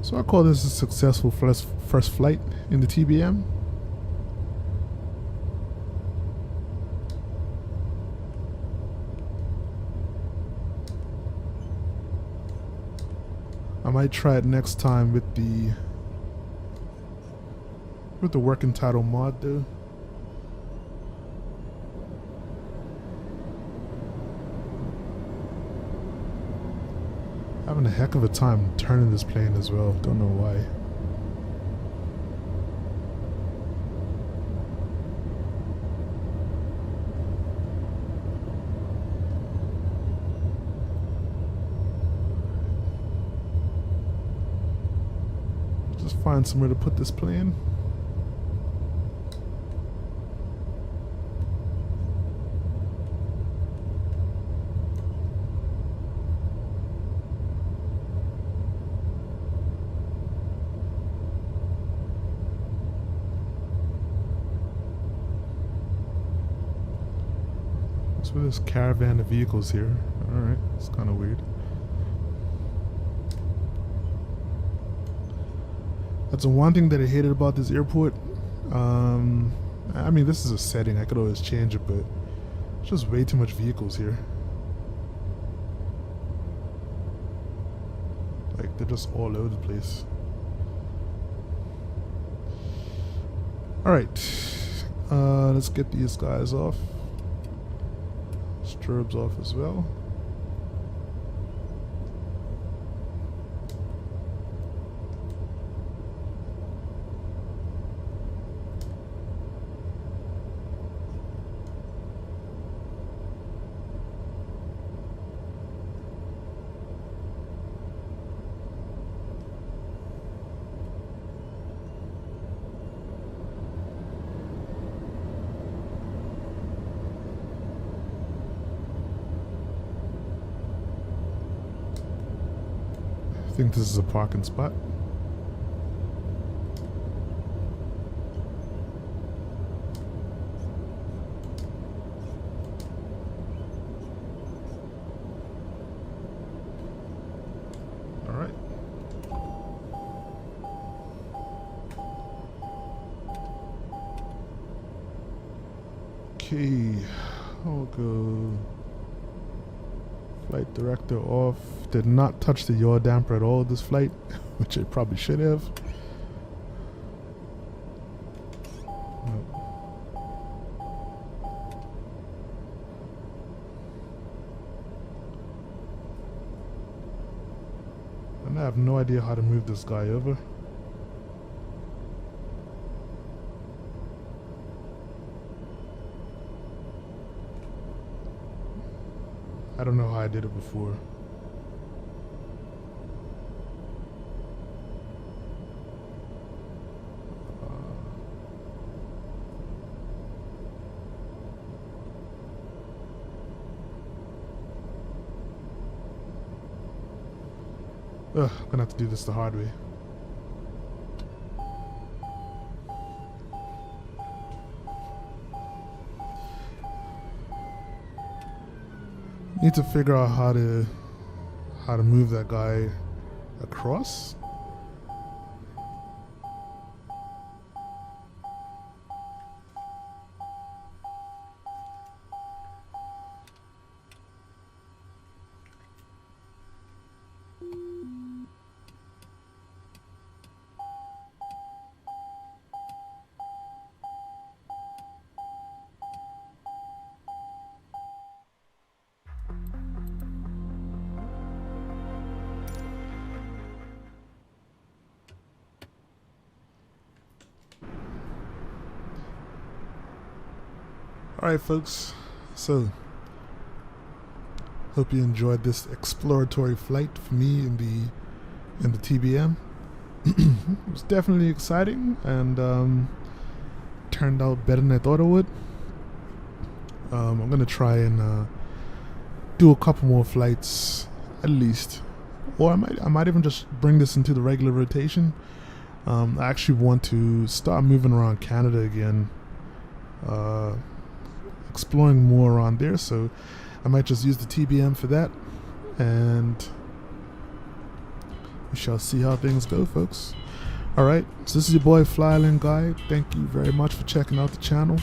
So I call this a successful first flight in the TBM. I might try it next time with the working title mod though. Having a heck of a time turning this plane as well. Don't know why. Just find somewhere to put this plane. So there's caravan of vehicles here. Alright, it's kind of weird. That's the one thing that I hated about this airport. I mean, this is a setting, I could always change it, but it's just way too much vehicles here. Like, they're just all over the place. Alright, let's get these guys off. Strobes off as well. I think this is a parking spot. All right. Okay, I'll go. Flight director off. Did not touch the yaw damper at all this flight, which I probably should have. And I have no idea how to move this guy over. I don't know how I did it before. I'm gonna have to do this the hard way. Need to figure out how to move that guy across. Alright folks, so hope you enjoyed this exploratory flight for me in the TBM. It was definitely exciting and turned out better than I thought it would. I'm gonna try and do a couple more flights at least, or I might even just bring this into the regular rotation. I actually want to start moving around Canada again. Exploring more around there, so I might just use the TBM for that, and we shall see how things go, folks. Alright, so this is your boy Flyland Guy. Thank you very much for checking out the channel.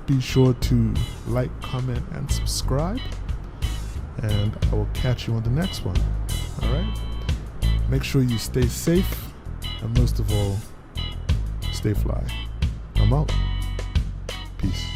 Be sure to like, comment, and subscribe, and I will catch you on the next one. Alright, make sure you stay safe, and most of all, stay fly. I'm out. Peace.